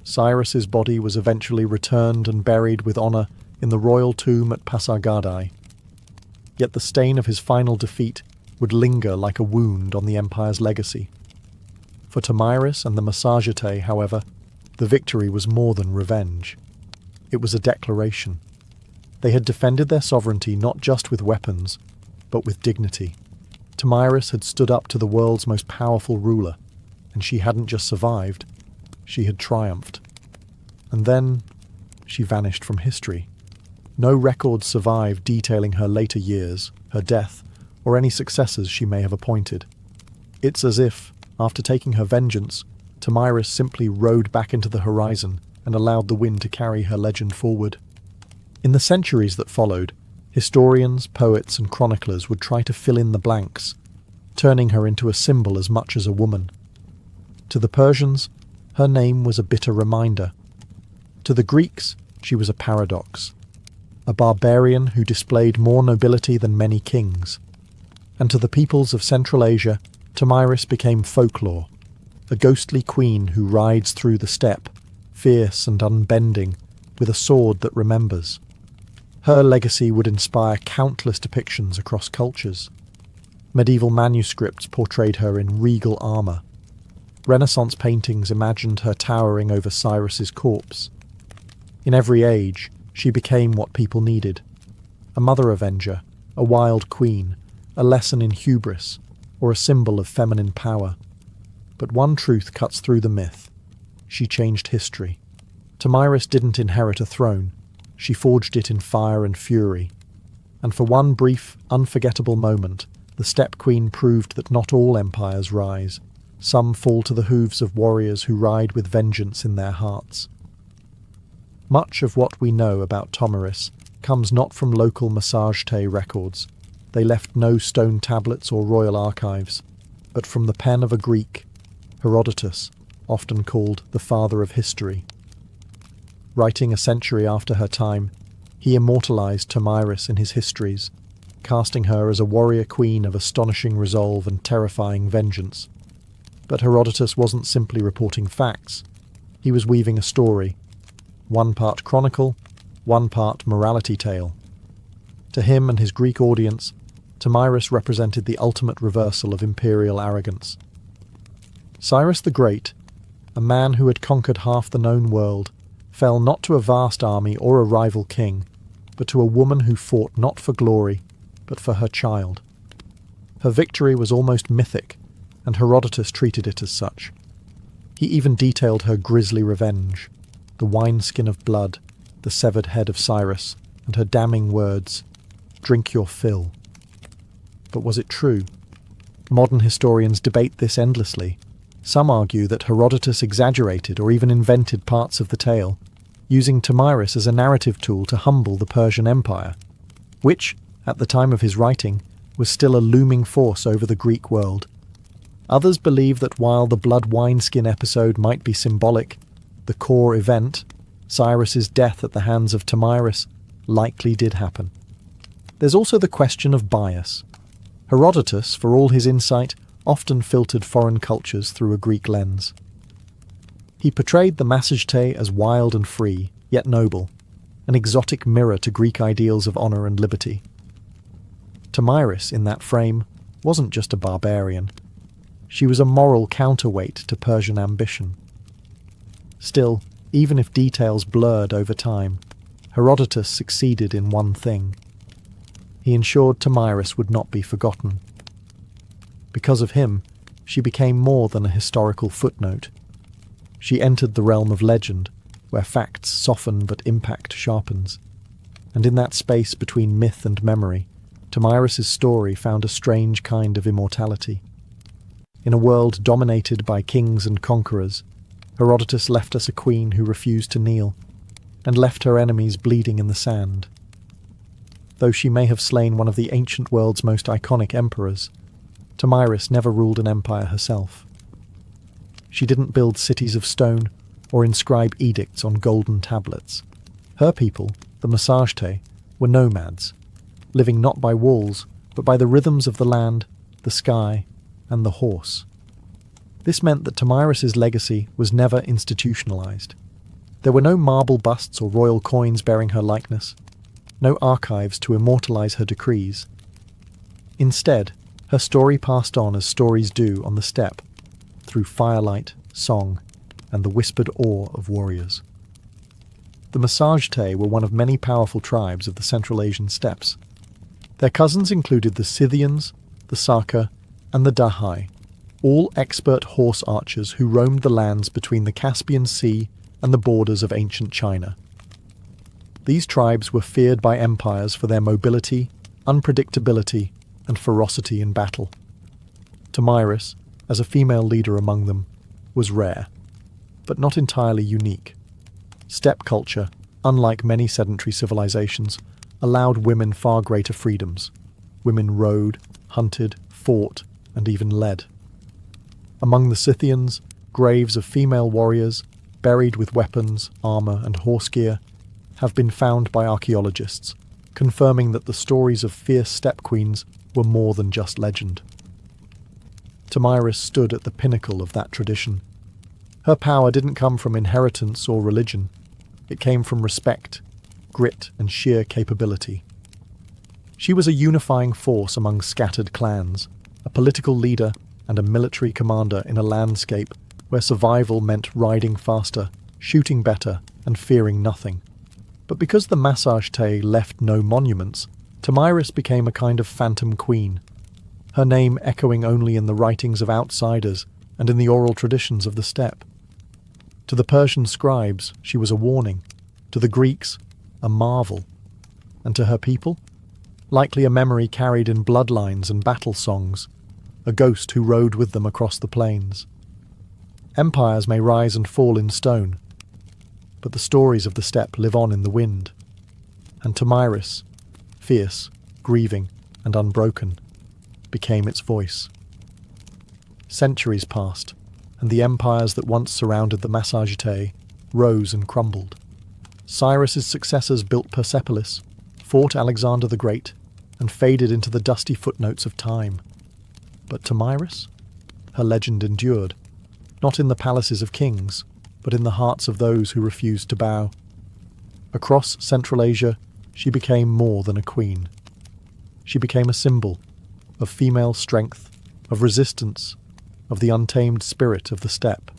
S1: Cyrus's body was eventually returned and buried with honor in the royal tomb at Pasargadae. Yet the stain of his final defeat would linger like a wound on the empire's legacy. For Tomyris and the Massagetei, however, the victory was more than revenge. It was a declaration. They had defended their sovereignty not just with weapons, but with dignity. Tomyris had stood up to the world's most powerful ruler, and she hadn't just survived, she had triumphed. And then she vanished from history. No records survive detailing her later years, her death, or any successors she may have appointed. It's as if, after taking her vengeance, Tomyris simply rode back into the horizon and allowed the wind to carry her legend forward. In the centuries that followed, historians, poets, and chroniclers would try to fill in the blanks, turning her into a symbol as much as a woman. To the Persians, her name was a bitter reminder. To the Greeks, she was a paradox, a barbarian who displayed more nobility than many kings. And to the peoples of Central Asia, Tomyris became folklore, a ghostly queen who rides through the steppe, fierce and unbending, with a sword that remembers. Her legacy would inspire countless depictions across cultures. Medieval manuscripts portrayed her in regal armour. Renaissance paintings imagined her towering over Cyrus's corpse. In every age, she became what people needed: a mother avenger, a wild queen, a lesson in hubris, or a symbol of feminine power. But one truth cuts through the myth: she changed history. Tomyris didn't inherit a throne, she forged it in fire and fury. And for one brief, unforgettable moment, the Steppe Queen proved that not all empires rise. Some fall to the hooves of warriors who ride with vengeance in their hearts. Much of what we know about Tomyris comes not from local Massageté records. They left no stone tablets or royal archives, but from the pen of a Greek, Herodotus, often called the father of history. Writing a century after her time, he immortalized Tomyris in his histories, casting her as a warrior queen of astonishing resolve and terrifying vengeance. But Herodotus wasn't simply reporting facts. He was weaving a story, one part chronicle, one part morality tale. To him and his Greek audience, Tomyris represented the ultimate reversal of imperial arrogance. Cyrus the Great, a man who had conquered half the known world, fell not to a vast army or a rival king, but to a woman who fought not for glory, but for her child. Her victory was almost mythic, and Herodotus treated it as such. He even detailed her grisly revenge: the wineskin of blood, the severed head of Cyrus, and her damning words, "Drink your fill." But was it true? Modern historians debate this endlessly. Some argue that Herodotus exaggerated or even invented parts of the tale, using Tomyris as a narrative tool to humble the Persian Empire, which, at the time of his writing, was still a looming force over the Greek world. Others believe that while the blood wineskin episode might be symbolic, the core event, Cyrus's death at the hands of Tomyris, likely did happen. There's also the question of bias. Herodotus, for all his insight, often filtered foreign cultures through a Greek lens. He portrayed the Massageté as wild and free, yet noble, an exotic mirror to Greek ideals of honour and liberty. Tomyris, in that frame, wasn't just a barbarian. She was a moral counterweight to Persian ambition. Still, even if details blurred over time, Herodotus succeeded in one thing. He ensured Tomyris would not be forgotten. Because of him, she became more than a historical footnote. She entered the realm of legend, where facts soften but impact sharpens. And in that space between myth and memory, Tomyris's story found a strange kind of immortality. In a world dominated by kings and conquerors, Herodotus left us a queen who refused to kneel, and left her enemies bleeding in the sand. Though she may have slain one of the ancient world's most iconic emperors, Tomyris never ruled an empire herself. She didn't build cities of stone or inscribe edicts on golden tablets. Her people, the Massageté, were nomads, living not by walls, but by the rhythms of the land, the sky, and the horse. This meant that Tomyris's legacy was never institutionalized. There were no marble busts or royal coins bearing her likeness, no archives to immortalize her decrees. Instead, her story passed on as stories do on the steppe, through firelight, song, and the whispered awe of warriors. The Massageté were one of many powerful tribes of the Central Asian steppes. Their cousins included the Scythians, the Saka, and the Dahai, all expert horse archers who roamed the lands between the Caspian Sea and the borders of ancient China. These tribes were feared by empires for their mobility, unpredictability, and ferocity in battle. Tomyris, as a female leader among them, was rare, but not entirely unique. Steppe culture, unlike many sedentary civilizations, allowed women far greater freedoms. Women rode, hunted, fought, and even led. Among the Scythians, graves of female warriors, buried with weapons, armour, and horse gear, have been found by archaeologists, confirming that the stories of fierce steppe queens were more than just legend. Tomyris stood at the pinnacle of that tradition. Her power didn't come from inheritance or religion. It came from respect, grit and sheer capability. She was a unifying force among scattered clans, a political leader and a military commander in a landscape where survival meant riding faster, shooting better, and fearing nothing. But because the Massage Tay left no monuments, Tomyris became a kind of phantom queen, her name echoing only in the writings of outsiders and in the oral traditions of the steppe. To the Persian scribes, she was a warning, to the Greeks, a marvel, and to her people, likely a memory carried in bloodlines and battle songs, a ghost who rode with them across the plains. Empires may rise and fall in stone, but the stories of the steppe live on in the wind. And Tomyris, fierce, grieving, and unbroken, became its voice. Centuries passed, and the empires that once surrounded the Massagetae rose and crumbled. Cyrus's successors built Persepolis, fought Alexander the Great, and faded into the dusty footnotes of time. But Tomyris? Her legend endured, not in the palaces of kings, but in the hearts of those who refused to bow. Across Central Asia, she became more than a queen. She became a symbol of female strength, of resistance, of the untamed spirit of the steppe.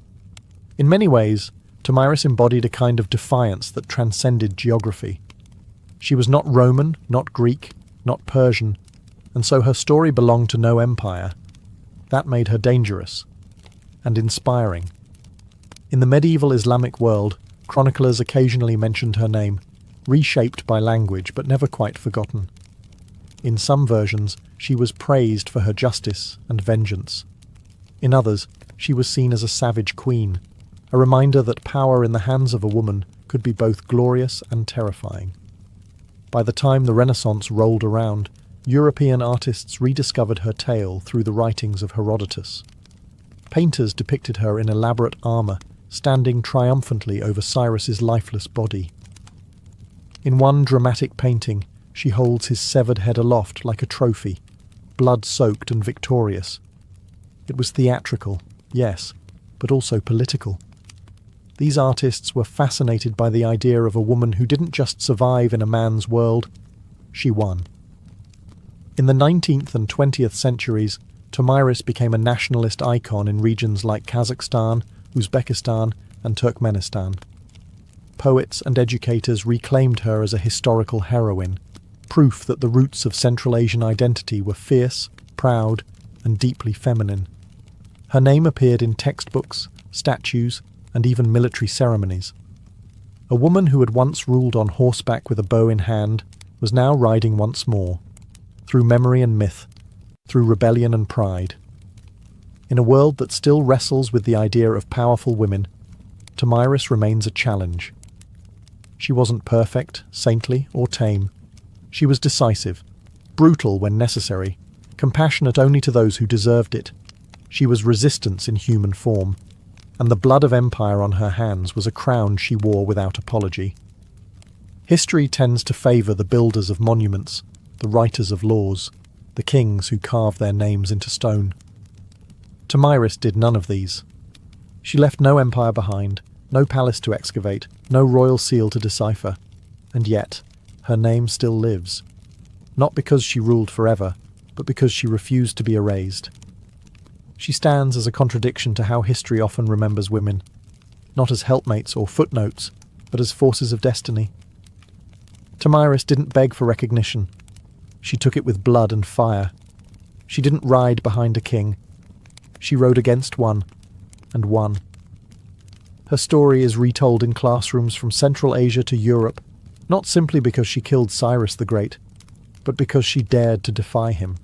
S1: In many ways, Tomyris embodied a kind of defiance that transcended geography. She was not Roman, not Greek, not Persian, and so her story belonged to no empire. That made her dangerous and inspiring. In the medieval Islamic world, chroniclers occasionally mentioned her name, reshaped by language but never quite forgotten. In some versions, she was praised for her justice and vengeance. In others, she was seen as a savage queen, a reminder that power in the hands of a woman could be both glorious and terrifying. By the time the Renaissance rolled around, European artists rediscovered her tale through the writings of Herodotus. Painters depicted her in elaborate armour, standing triumphantly over Cyrus's lifeless body. In one dramatic painting, she holds his severed head aloft like a trophy, blood-soaked and victorious. It was theatrical, yes, but also political. These artists were fascinated by the idea of a woman who didn't just survive in a man's world, she won. In the 19th and 20th centuries, Tomyris became a nationalist icon in regions like Kazakhstan, Uzbekistan, and Turkmenistan. Poets and educators reclaimed her as a historical heroine, proof that the roots of Central Asian identity were fierce, proud, and deeply feminine. Her name appeared in textbooks, statues, and even military ceremonies. A woman who had once ruled on horseback with a bow in hand was now riding once more, through memory and myth, through rebellion and pride. In a world that still wrestles with the idea of powerful women, Tomyris remains a challenge. She wasn't perfect, saintly, or tame. She was decisive, brutal when necessary, compassionate only to those who deserved it. She was resistance in human form, and the blood of empire on her hands was a crown she wore without apology. History tends to favour the builders of monuments, the writers of laws, the kings who carve their names into stone. Tomyris did none of these. She left no empire behind, no palace to excavate, no royal seal to decipher, and yet her name still lives, not because she ruled forever, but because she refused to be erased. She stands as a contradiction to how history often remembers women, not as helpmates or footnotes, but as forces of destiny. Tomyris didn't beg for recognition. She took it with blood and fire. She didn't ride behind a king. She rode against one, and won. Her story is retold in classrooms from Central Asia to Europe, not simply because she killed Cyrus the Great, but because she dared to defy him.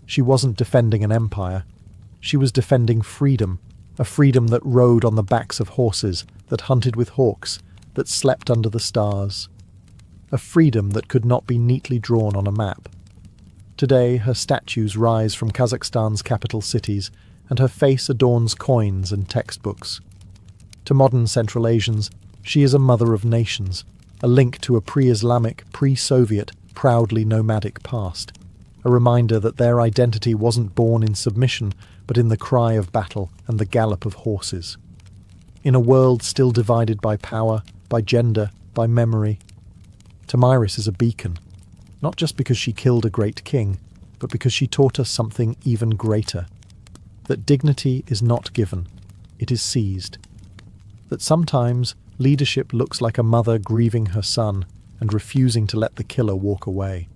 S1: She wasn't defending an empire. She was defending freedom, a freedom that rode on the backs of horses, that hunted with hawks, that slept under the stars. A freedom that could not be neatly drawn on a map. Today, her statues rise from Kazakhstan's capital cities, and her face adorns coins and textbooks. To modern Central Asians, she is a mother of nations, a link to a pre-Islamic, pre-Soviet, proudly nomadic past, a reminder that their identity wasn't born in submission, but in the cry of battle and the gallop of horses. In a world still divided by power, by gender, by memory, Tamiris is a beacon, not just because she killed a great king, but because she taught us something even greater. That dignity is not given, it is seized. That sometimes leadership looks like a mother grieving her son and refusing to let the killer walk away.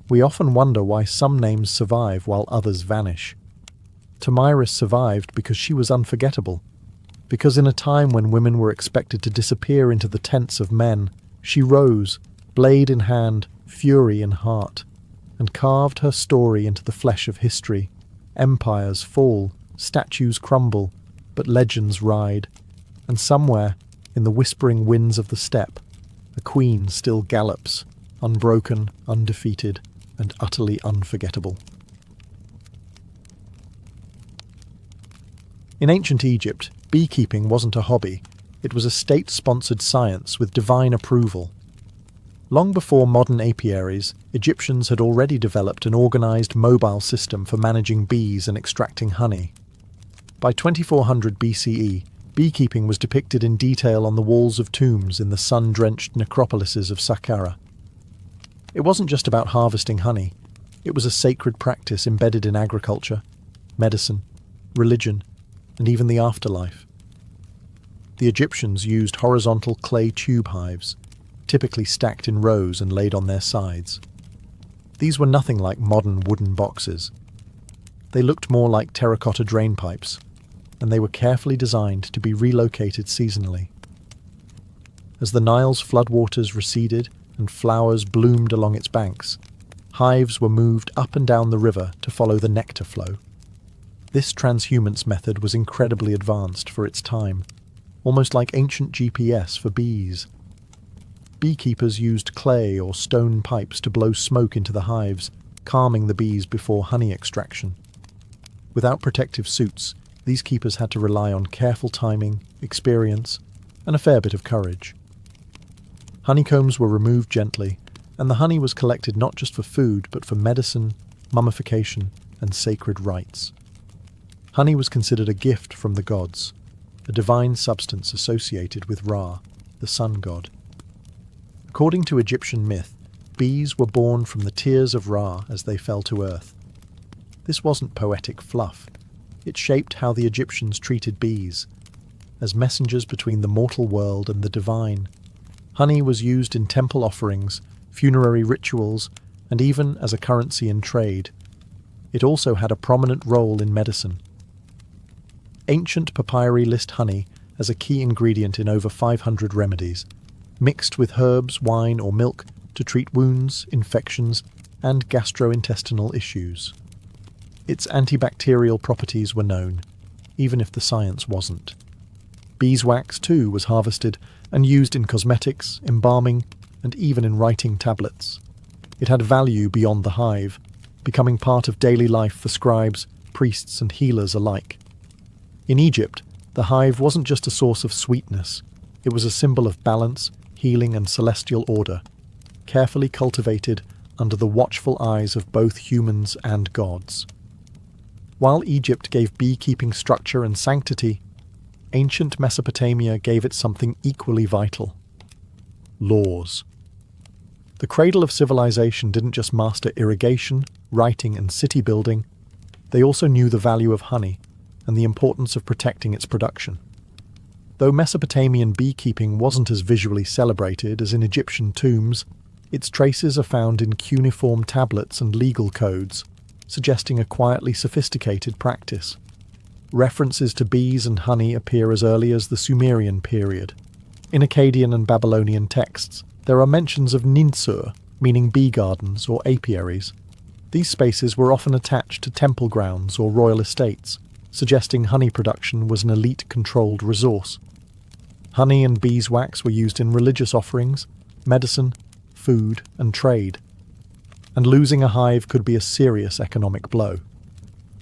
S1: We often wonder why some names survive while others vanish. Tamiris survived because she was unforgettable, because in a time when women were expected to disappear into the tents of men, she rose, blade in hand, fury in heart, and carved her story into the flesh of history. Empires fall, statues crumble, but legends ride, and somewhere, in the whispering winds of the steppe, a queen still gallops, unbroken, undefeated, and utterly unforgettable. In ancient Egypt, beekeeping wasn't a hobby, it was a state-sponsored science with divine approval. Long before modern apiaries, Egyptians had already developed an organized mobile system for managing bees and extracting honey. By 2400 BCE, beekeeping was depicted in detail on the walls of tombs in the sun-drenched necropolises of Saqqara. It wasn't just about harvesting honey, it was a sacred practice embedded in agriculture, medicine, religion, and even the afterlife. The Egyptians used horizontal clay tube hives, typically stacked in rows and laid on their sides. These were nothing like modern wooden boxes. They looked more like terracotta drain pipes, and they were carefully designed to be relocated seasonally. As the Nile's floodwaters receded and flowers bloomed along its banks, hives were moved up and down the river to follow the nectar flow. This transhumance method was incredibly advanced for its time, almost like ancient GPS for bees. Beekeepers used clay or stone pipes to blow smoke into the hives, calming the bees before honey extraction. Without protective suits, these keepers had to rely on careful timing, experience, and a fair bit of courage. Honeycombs were removed gently, and the honey was collected not just for food, but for medicine, mummification, and sacred rites. Honey was considered a gift from the gods, a divine substance associated with Ra, the sun god. According to Egyptian myth, bees were born from the tears of Ra as they fell to earth. This wasn't poetic fluff. It shaped how the Egyptians treated bees, as messengers between the mortal world and the divine. Honey was used in temple offerings, funerary rituals, and even as a currency in trade. It also had a prominent role in medicine. Ancient papyri list honey as a key ingredient in over 500 remedies, mixed with herbs, wine, or milk to treat wounds, infections, and gastrointestinal issues. Its antibacterial properties were known, even if the science wasn't. Beeswax, too, was harvested and used in cosmetics, embalming, and even in writing tablets. It had value beyond the hive, becoming part of daily life for scribes, priests, and healers alike. In Egypt, the hive wasn't just a source of sweetness, it was a symbol of balance, healing, and celestial order, carefully cultivated under the watchful eyes of both humans and gods. While Egypt gave beekeeping structure and sanctity, ancient Mesopotamia gave it something equally vital: laws. The cradle of civilization didn't just master irrigation, writing, and city building, they also knew the value of honey and the importance of protecting its production. Though Mesopotamian beekeeping wasn't as visually celebrated as in Egyptian tombs, its traces are found in cuneiform tablets and legal codes, suggesting a quietly sophisticated practice. References to bees and honey appear as early as the Sumerian period. In Akkadian and Babylonian texts, there are mentions of ninsur, meaning bee gardens or apiaries. These spaces were often attached to temple grounds or royal estates, suggesting honey production was an elite-controlled resource. Honey and beeswax were used in religious offerings, medicine, food, and trade. And losing a hive could be a serious economic blow.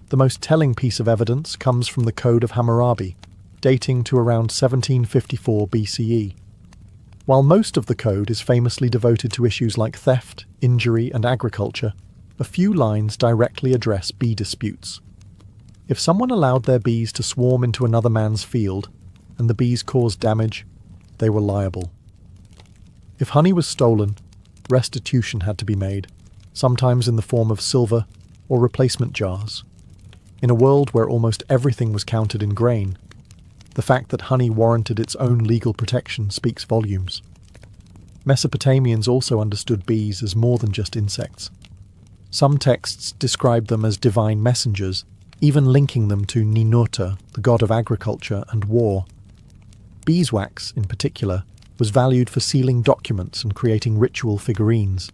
S1: The most telling piece of evidence comes from the Code of Hammurabi, dating to around 1754 BCE. While most of the code is famously devoted to issues like theft, injury, and agriculture, a few lines directly address bee disputes. If someone allowed their bees to swarm into another man's field, and the bees caused damage, they were liable. If honey was stolen, restitution had to be made, sometimes in the form of silver or replacement jars. In a world where almost everything was counted in grain, the fact that honey warranted its own legal protection speaks volumes. Mesopotamians also understood bees as more than just insects. Some texts describe them as divine messengers, even linking them to Ninurta, the god of agriculture and war. Beeswax, in particular, was valued for sealing documents and creating ritual figurines.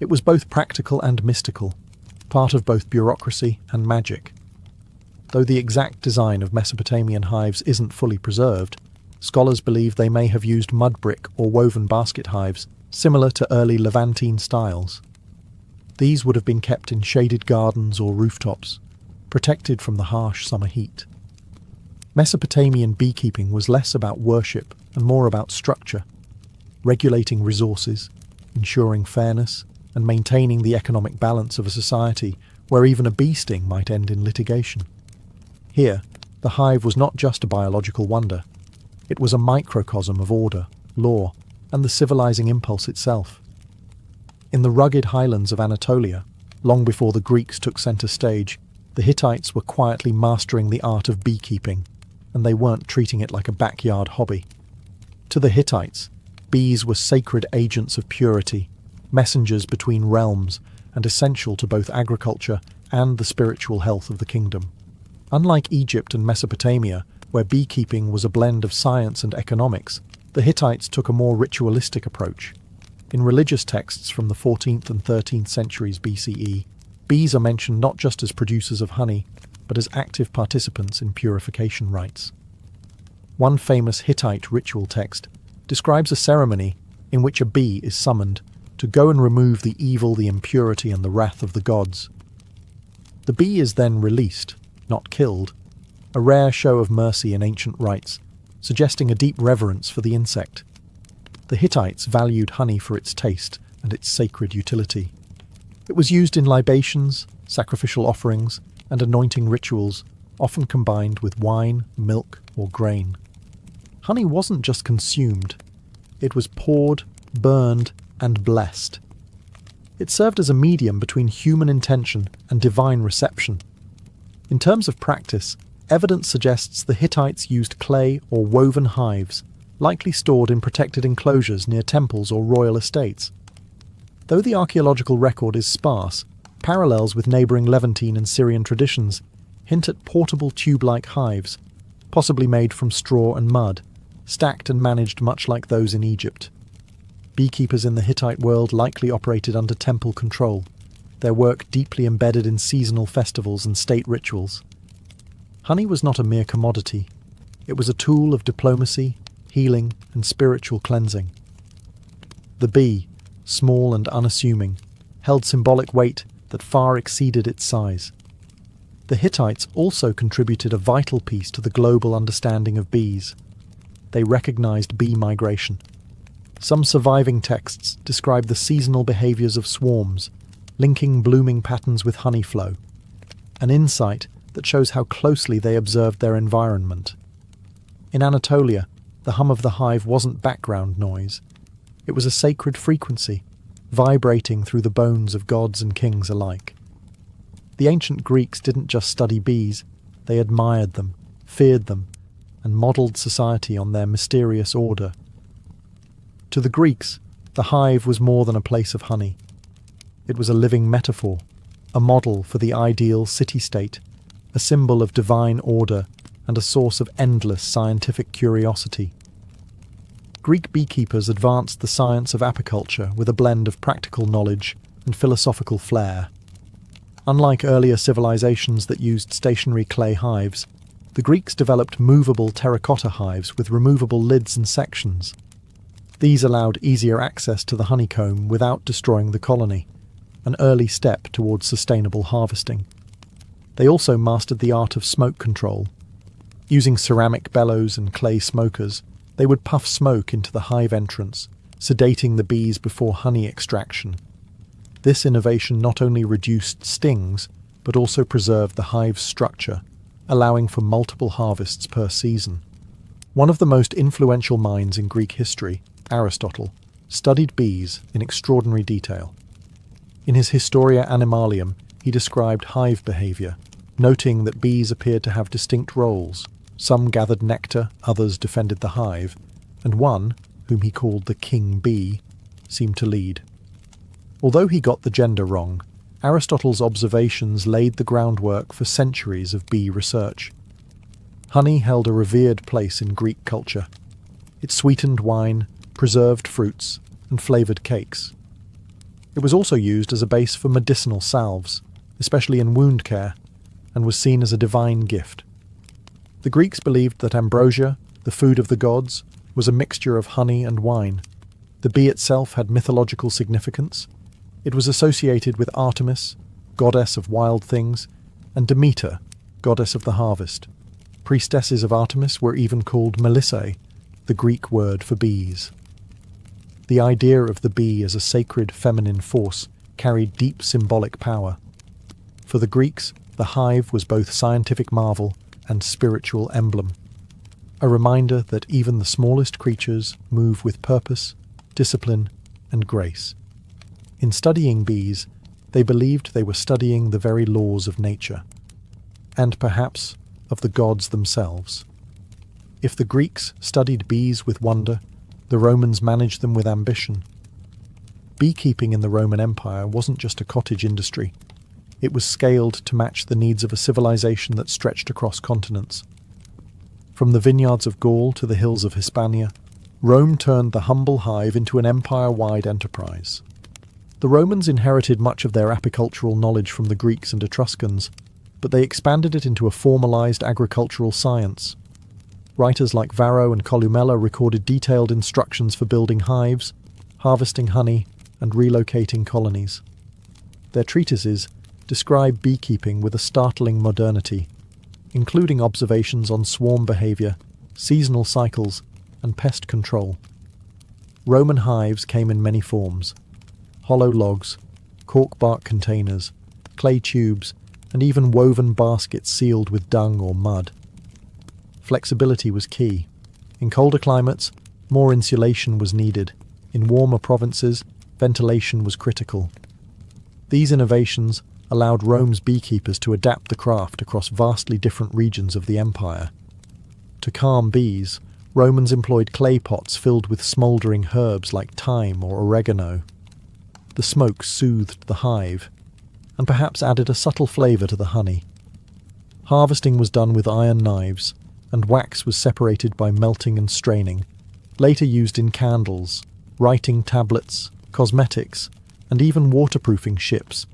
S1: It was both practical and mystical, part of both bureaucracy and magic. Though the exact design of Mesopotamian hives isn't fully preserved, scholars believe they may have used mud brick or woven basket hives, similar to early Levantine styles. These would have been kept in shaded gardens or rooftops, protected from the harsh summer heat. Mesopotamian beekeeping was less about worship and more about structure, regulating resources, ensuring fairness, and maintaining the economic balance of a society where even a bee sting might end in litigation. Here, the hive was not just a biological wonder. It was a microcosm of order, law, and the civilizing impulse itself. In the rugged highlands of Anatolia, long before the Greeks took center stage, the Hittites were quietly mastering the art of beekeeping, and they weren't treating it like a backyard hobby. To the Hittites, bees were sacred agents of purity, messengers between realms, and essential to both agriculture and the spiritual health of the kingdom. Unlike Egypt and Mesopotamia, where beekeeping was a blend of science and economics, the Hittites took a more ritualistic approach. In religious texts from the 14th and 13th centuries BCE, bees are mentioned not just as producers of honey, but as active participants in purification rites. One famous Hittite ritual text describes a ceremony in which a bee is summoned to go and remove the evil, the impurity, and the wrath of the gods. The bee is then released, not killed, a rare show of mercy in ancient rites, suggesting a deep reverence for the insect. The Hittites valued honey for its taste and its sacred utility. It was used in libations, sacrificial offerings, and anointing rituals, often combined with wine, milk, or grain. Honey wasn't just consumed, it was poured, burned, and blessed. It served as a medium between human intention and divine reception. In terms of practice, evidence suggests the Hittites used clay or woven hives, likely stored in protected enclosures near temples or royal estates. Though the archaeological record is sparse, parallels with neighbouring Levantine and Syrian traditions hint at portable tube-like hives, possibly made from straw and mud, stacked and managed much like those in Egypt. Beekeepers in the Hittite world likely operated under temple control, their work deeply embedded in seasonal festivals and state rituals. Honey was not a mere commodity. It was a tool of diplomacy, healing, and spiritual cleansing. The bee, small and unassuming, held symbolic weight that far exceeded its size. The Hittites also contributed a vital piece to the global understanding of bees. They recognized bee migration. Some surviving texts describe the seasonal behaviors of swarms, linking blooming patterns with honey flow, an insight that shows how closely they observed their environment. In Anatolia, the hum of the hive wasn't background noise. It was a sacred frequency, vibrating through the bones of gods and kings alike. The ancient Greeks didn't just study bees, they admired them, feared them, and modelled society on their mysterious order. To the Greeks, the hive was more than a place of honey. It was a living metaphor, a model for the ideal city-state, a symbol of divine order, and a source of endless scientific curiosity. Greek beekeepers advanced the science of apiculture with a blend of practical knowledge and philosophical flair. Unlike earlier civilizations that used stationary clay hives, the Greeks developed movable terracotta hives with removable lids and sections. These allowed easier access to the honeycomb without destroying the colony, an early step towards sustainable harvesting. They also mastered the art of smoke control. Using ceramic bellows and clay smokers, they would puff smoke into the hive entrance, sedating the bees before honey extraction. This innovation not only reduced stings, but also preserved the hive's structure, allowing for multiple harvests per season. One of the most influential minds in Greek history, Aristotle, studied bees in extraordinary detail. In his Historia Animalium, he described hive behaviour, noting that bees appeared to have distinct roles. Some gathered nectar, others defended the hive, and one, whom he called the king bee, seemed to lead. Although he got the gender wrong, Aristotle's observations laid the groundwork for centuries of bee research. Honey held a revered place in Greek culture. It sweetened wine, preserved fruits, and flavoured cakes. It was also used as a base for medicinal salves, especially in wound care, and was seen as a divine gift. The Greeks believed that ambrosia, the food of the gods, was a mixture of honey and wine. The bee itself had mythological significance. It was associated with Artemis, goddess of wild things, and Demeter, goddess of the harvest. Priestesses of Artemis were even called Melissae, the Greek word for bees. The idea of the bee as a sacred feminine force carried deep symbolic power. For the Greeks, the hive was both scientific marvel and spiritual emblem, a reminder that even the smallest creatures move with purpose, discipline, and grace. In studying bees, they believed they were studying the very laws of nature, and perhaps of the gods themselves. If the Greeks studied bees with wonder, the Romans managed them with ambition. Beekeeping in the Roman Empire wasn't just a cottage industry. It was scaled to match the needs of a civilization that stretched across continents. From the vineyards of Gaul to the hills of Hispania, Rome turned the humble hive into an empire-wide enterprise. The Romans inherited much of their apicultural knowledge from the Greeks and Etruscans, but they expanded it into a formalized agricultural science. Writers like Varro and Columella recorded detailed instructions for building hives, harvesting honey, and relocating colonies. Their treatises describe beekeeping with a startling modernity, including observations on swarm behavior, seasonal cycles, and pest control. Roman hives came in many forms: hollow logs, cork bark containers, clay tubes, and even woven baskets sealed with dung or mud. Flexibility was key. In colder climates, more insulation was needed. In warmer provinces, ventilation was critical. These innovations allowed Rome's beekeepers to adapt the craft across vastly different regions of the empire. To calm bees, Romans employed clay pots filled with smouldering herbs like thyme or oregano. The smoke soothed the hive, and perhaps added a subtle flavour to the honey. Harvesting was done with iron knives, and wax was separated by melting and straining, later used in candles, writing tablets, cosmetics, and even waterproofing ships.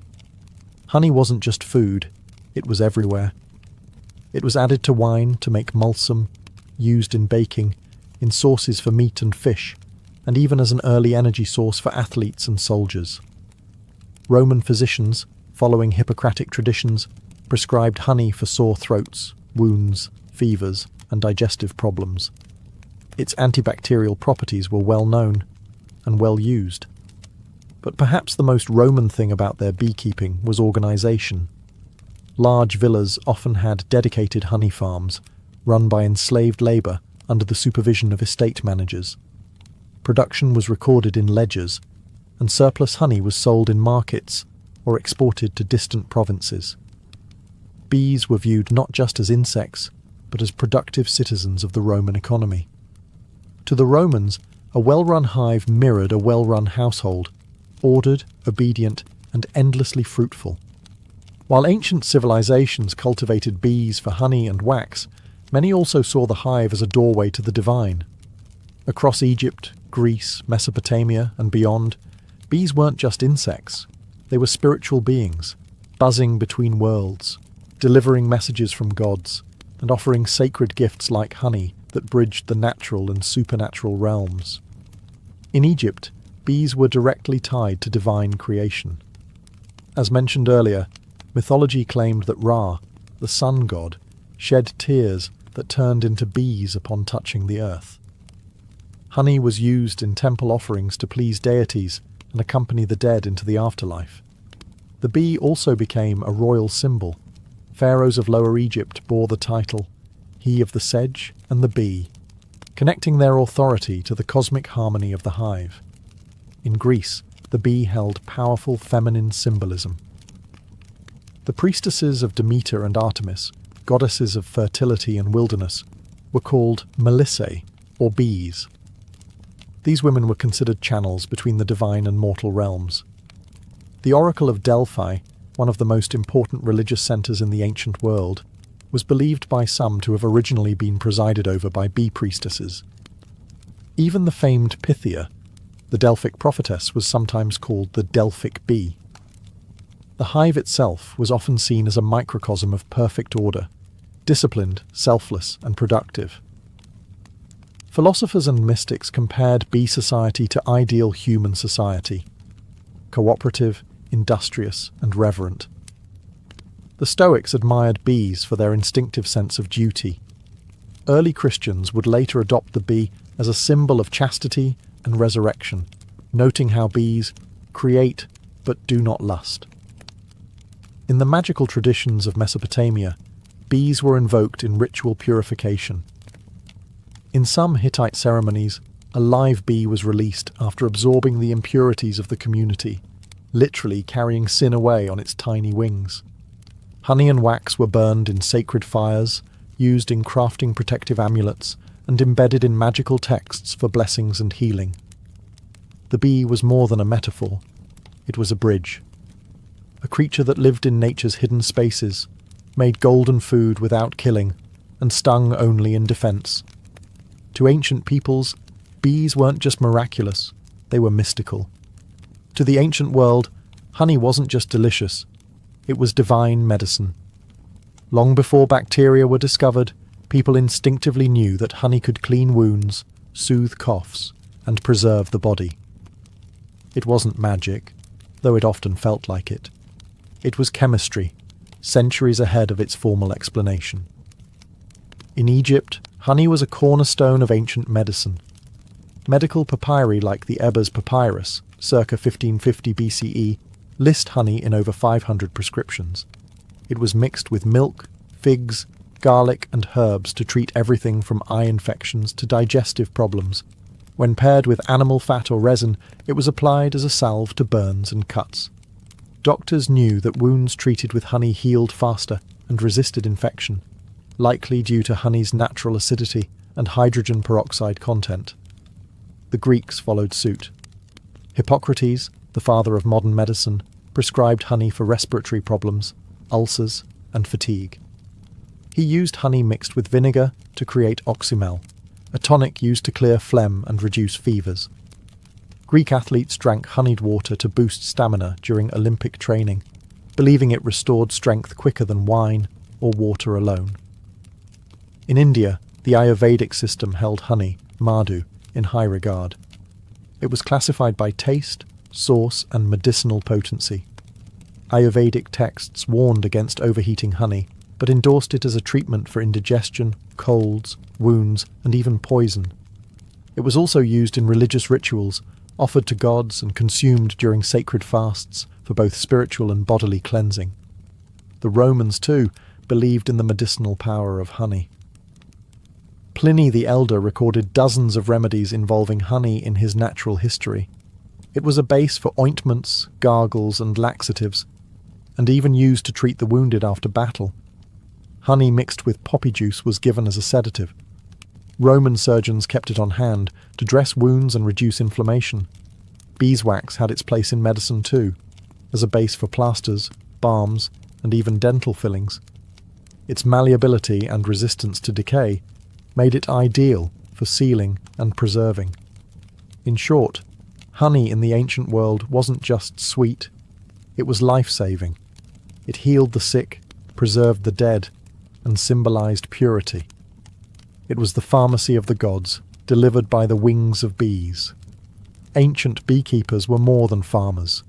S1: Honey wasn't just food, it was everywhere. It was added to wine to make mulsum, used in baking, in sauces for meat and fish, and even as an early energy source for athletes and soldiers. Roman physicians, following Hippocratic traditions, prescribed honey for sore throats, wounds, fevers, and digestive problems. Its antibacterial properties were well known and well used. But perhaps the most Roman thing about their beekeeping was organisation. Large villas often had dedicated honey farms, run by enslaved labour under the supervision of estate managers. Production was recorded in ledgers, and surplus honey was sold in markets or exported to distant provinces. Bees were viewed not just as insects, but as productive citizens of the Roman economy. To the Romans, a well-run hive mirrored a well-run household, ordered, obedient, and endlessly fruitful. While ancient civilizations cultivated bees for honey and wax, many also saw the hive as a doorway to the divine. Across Egypt, Greece, Mesopotamia, and beyond, bees weren't just insects. They were spiritual beings, buzzing between worlds, delivering messages from gods, and offering sacred gifts like honey that bridged the natural and supernatural realms. In Egypt, bees were directly tied to divine creation. As mentioned earlier, mythology claimed that Ra, the sun god, shed tears that turned into bees upon touching the earth. Honey was used in temple offerings to please deities and accompany the dead into the afterlife. The bee also became a royal symbol. Pharaohs of Lower Egypt bore the title, he of the sedge and the bee, connecting their authority to the cosmic harmony of the hive. In Greece, the bee held powerful feminine symbolism. The priestesses of Demeter and Artemis, goddesses of fertility and wilderness, were called melissae, or bees. These women were considered channels between the divine and mortal realms. The Oracle of Delphi, one of the most important religious centres in the ancient world, was believed by some to have originally been presided over by bee priestesses. Even the famed Pythia, the Delphic prophetess, was sometimes called the Delphic bee. The hive itself was often seen as a microcosm of perfect order, disciplined, selfless, and productive. Philosophers and mystics compared bee society to ideal human society: cooperative, industrious, and reverent. The Stoics admired bees for their instinctive sense of duty. Early Christians would later adopt the bee as a symbol of chastity and resurrection, noting how bees create but do not lust. In the magical traditions of Mesopotamia, bees were invoked in ritual purification. In some Hittite ceremonies, a live bee was released after absorbing the impurities of the community, literally carrying sin away on its tiny wings. Honey and wax were burned in sacred fires, used in crafting protective amulets, and embedded in magical texts for blessings and healing. The bee was more than a metaphor. It was a bridge. A creature that lived in nature's hidden spaces, made golden food without killing, and stung only in defense. To ancient peoples, bees weren't just miraculous, they were mystical. To the ancient world, honey wasn't just delicious, it was divine medicine. Long before bacteria were discovered, people instinctively knew that honey could clean wounds, soothe coughs, and preserve the body. It wasn't magic, though it often felt like it. It was chemistry, centuries ahead of its formal explanation. In Egypt, honey was a cornerstone of ancient medicine. Medical papyri like the Ebers Papyrus, circa 1550 BCE, list honey in over 500 prescriptions. It was mixed with milk, figs, garlic and herbs to treat everything from eye infections to digestive problems. When paired with animal fat or resin, it was applied as a salve to burns and cuts. Doctors knew that wounds treated with honey healed faster and resisted infection, likely due to honey's natural acidity and hydrogen peroxide content. The Greeks followed suit. Hippocrates, the father of modern medicine, prescribed honey for respiratory problems, ulcers, and fatigue. He used honey mixed with vinegar to create oxymel, a tonic used to clear phlegm and reduce fevers. Greek athletes drank honeyed water to boost stamina during Olympic training, believing it restored strength quicker than wine or water alone. In India, the Ayurvedic system held honey, madhu, in high regard. It was classified by taste, source, and medicinal potency. Ayurvedic texts warned against overheating honey, but endorsed it as a treatment for indigestion, colds, wounds, and even poison. It was also used in religious rituals, offered to gods and consumed during sacred fasts for both spiritual and bodily cleansing. The Romans, too, believed in the medicinal power of honey. Pliny the Elder recorded dozens of remedies involving honey in his natural history. It was a base for ointments, gargles, and laxatives, and even used to treat the wounded after battle. Honey mixed with poppy juice was given as a sedative. Roman surgeons kept it on hand to dress wounds and reduce inflammation. Beeswax had its place in medicine too, as a base for plasters, balms, and even dental fillings. Its malleability and resistance to decay made it ideal for sealing and preserving. In short, honey in the ancient world wasn't just sweet, it was life-saving. It healed the sick, preserved the dead, and symbolized purity. It was the pharmacy of the gods, delivered by the wings of bees. Ancient beekeepers were more than farmers.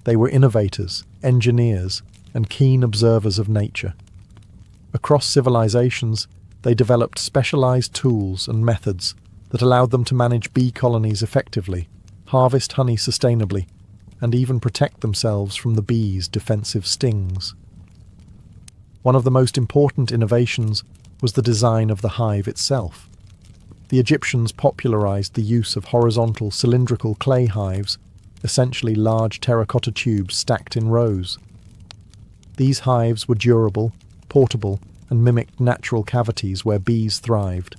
S1: They were innovators, engineers, and keen observers of nature. Across civilizations, they developed specialized tools and methods that allowed them to manage bee colonies effectively, harvest honey sustainably, and even protect themselves from the bees' defensive stings. One of the most important innovations was the design of the hive itself. The Egyptians popularized the use of horizontal cylindrical clay hives essentially large terracotta tubes stacked in rows. These hives were durable, portable, and mimicked natural cavities where bees thrived.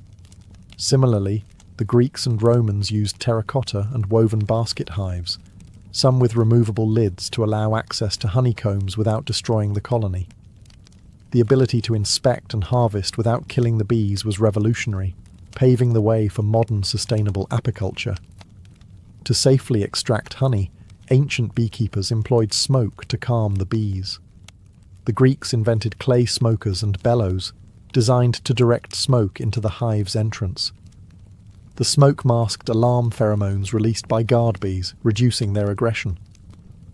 S1: Similarly, the Greeks and Romans used terracotta and woven basket hives, some with removable lids to allow access to honeycombs without destroying the colony. The ability to inspect and harvest without killing the bees was revolutionary, paving the way for modern sustainable apiculture. To safely extract honey, ancient beekeepers employed smoke to calm the bees. The Greeks invented clay smokers and bellows, designed to direct smoke into the hive's entrance. The smoke masked alarm pheromones released by guard bees, reducing their aggression.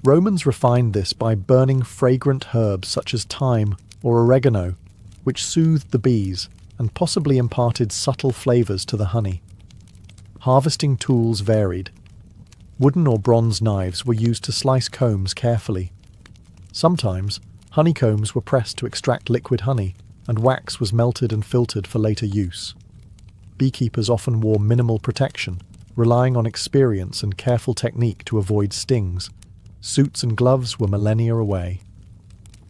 S1: Romans refined this by burning fragrant herbs such as thyme or oregano, which soothed the bees and possibly imparted subtle flavours to the honey. Harvesting tools varied. Wooden or bronze knives were used to slice combs carefully. Sometimes, honeycombs were pressed to extract liquid honey, and wax was melted and filtered for later use. Beekeepers often wore minimal protection, relying on experience and careful technique to avoid stings. Suits and gloves were millennia away.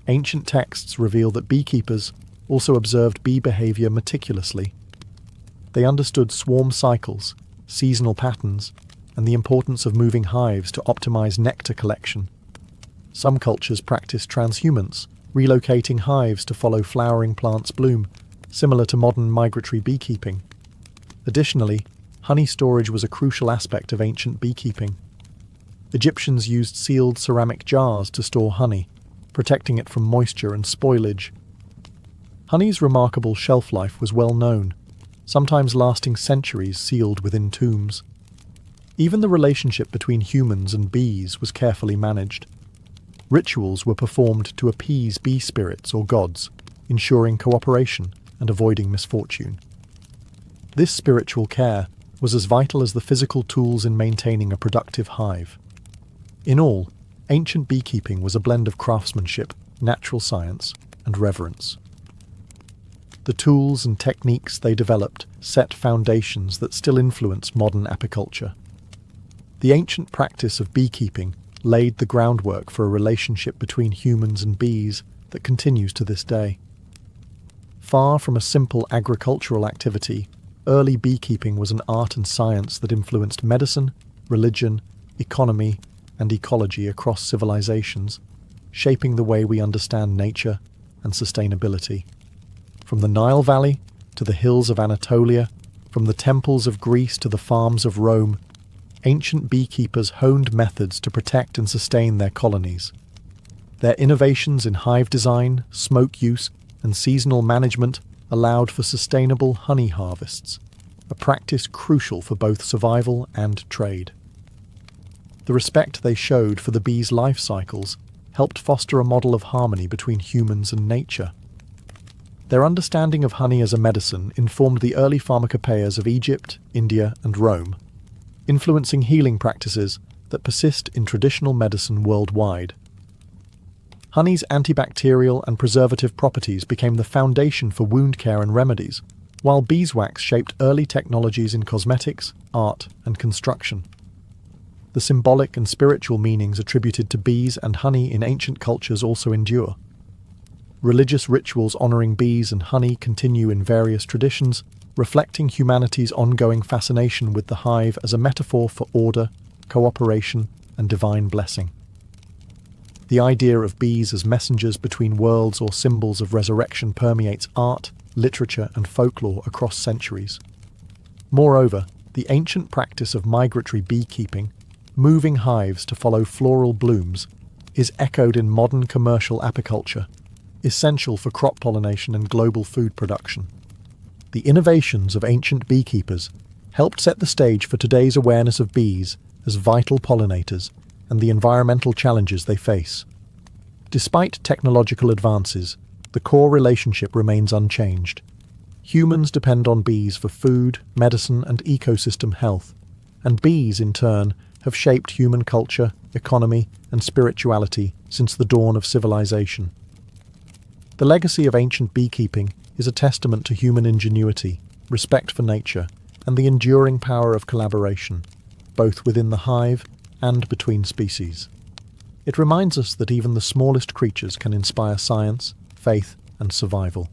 S1: Ancient texts reveal that beekeepers also observed bee behavior meticulously. They understood swarm cycles, seasonal patterns, and the importance of moving hives to optimize nectar collection. Some cultures practiced transhumance, relocating hives to follow flowering plants' bloom, similar to modern migratory beekeeping. Additionally, honey storage was a crucial aspect of ancient beekeeping. Egyptians used sealed ceramic jars to store honey, protecting it from moisture and spoilage. Honey's remarkable shelf life was well known, sometimes lasting centuries sealed within tombs. Even the relationship between humans and bees was carefully managed. Rituals were performed to appease bee spirits or gods, ensuring cooperation and avoiding misfortune. This spiritual care was as vital as the physical tools in maintaining a productive hive. In all, ancient beekeeping was a blend of craftsmanship, natural science, and reverence. The tools and techniques they developed set foundations that still influence modern apiculture. The ancient practice of beekeeping laid the groundwork for a relationship between humans and bees that continues to this day. Far from a simple agricultural activity, early beekeeping was an art and science that influenced medicine, religion, economy, and ecology across civilizations, shaping the way we understand nature and sustainability. From the Nile Valley to the hills of Anatolia, from the temples of Greece to the farms of Rome, ancient beekeepers honed methods to protect and sustain their colonies. Their innovations in hive design, smoke use, and seasonal management allowed for sustainable honey harvests, a practice crucial for both survival and trade. The respect they showed for the bees' life cycles helped foster a model of harmony between humans and nature. Their understanding of honey as a medicine informed the early pharmacopoeias of Egypt, India, and Rome, influencing healing practices that persist in traditional medicine worldwide. Honey's antibacterial and preservative properties became the foundation for wound care and remedies, while beeswax shaped early technologies in cosmetics, art, and construction. The symbolic and spiritual meanings attributed to bees and honey in ancient cultures also endure. Religious rituals honoring bees and honey continue in various traditions, reflecting humanity's ongoing fascination with the hive as a metaphor for order, cooperation, and divine blessing. The idea of bees as messengers between worlds or symbols of resurrection permeates art, literature, and folklore across centuries. Moreover, the ancient practice of migratory beekeeping, moving hives to follow floral blooms, is echoed in modern commercial apiculture, essential for crop pollination and global food production. The innovations of ancient beekeepers helped set the stage for today's awareness of bees as vital pollinators and the environmental challenges they face. Despite technological advances, the core relationship remains unchanged. Humans depend on bees for food, medicine, and ecosystem health, and bees, in turn, have shaped human culture, economy, and spirituality since the dawn of civilization. The legacy of ancient beekeeping is a testament to human ingenuity, respect for nature, and the enduring power of collaboration, both within the hive and between species. It reminds us that even the smallest creatures can inspire science, faith, and survival.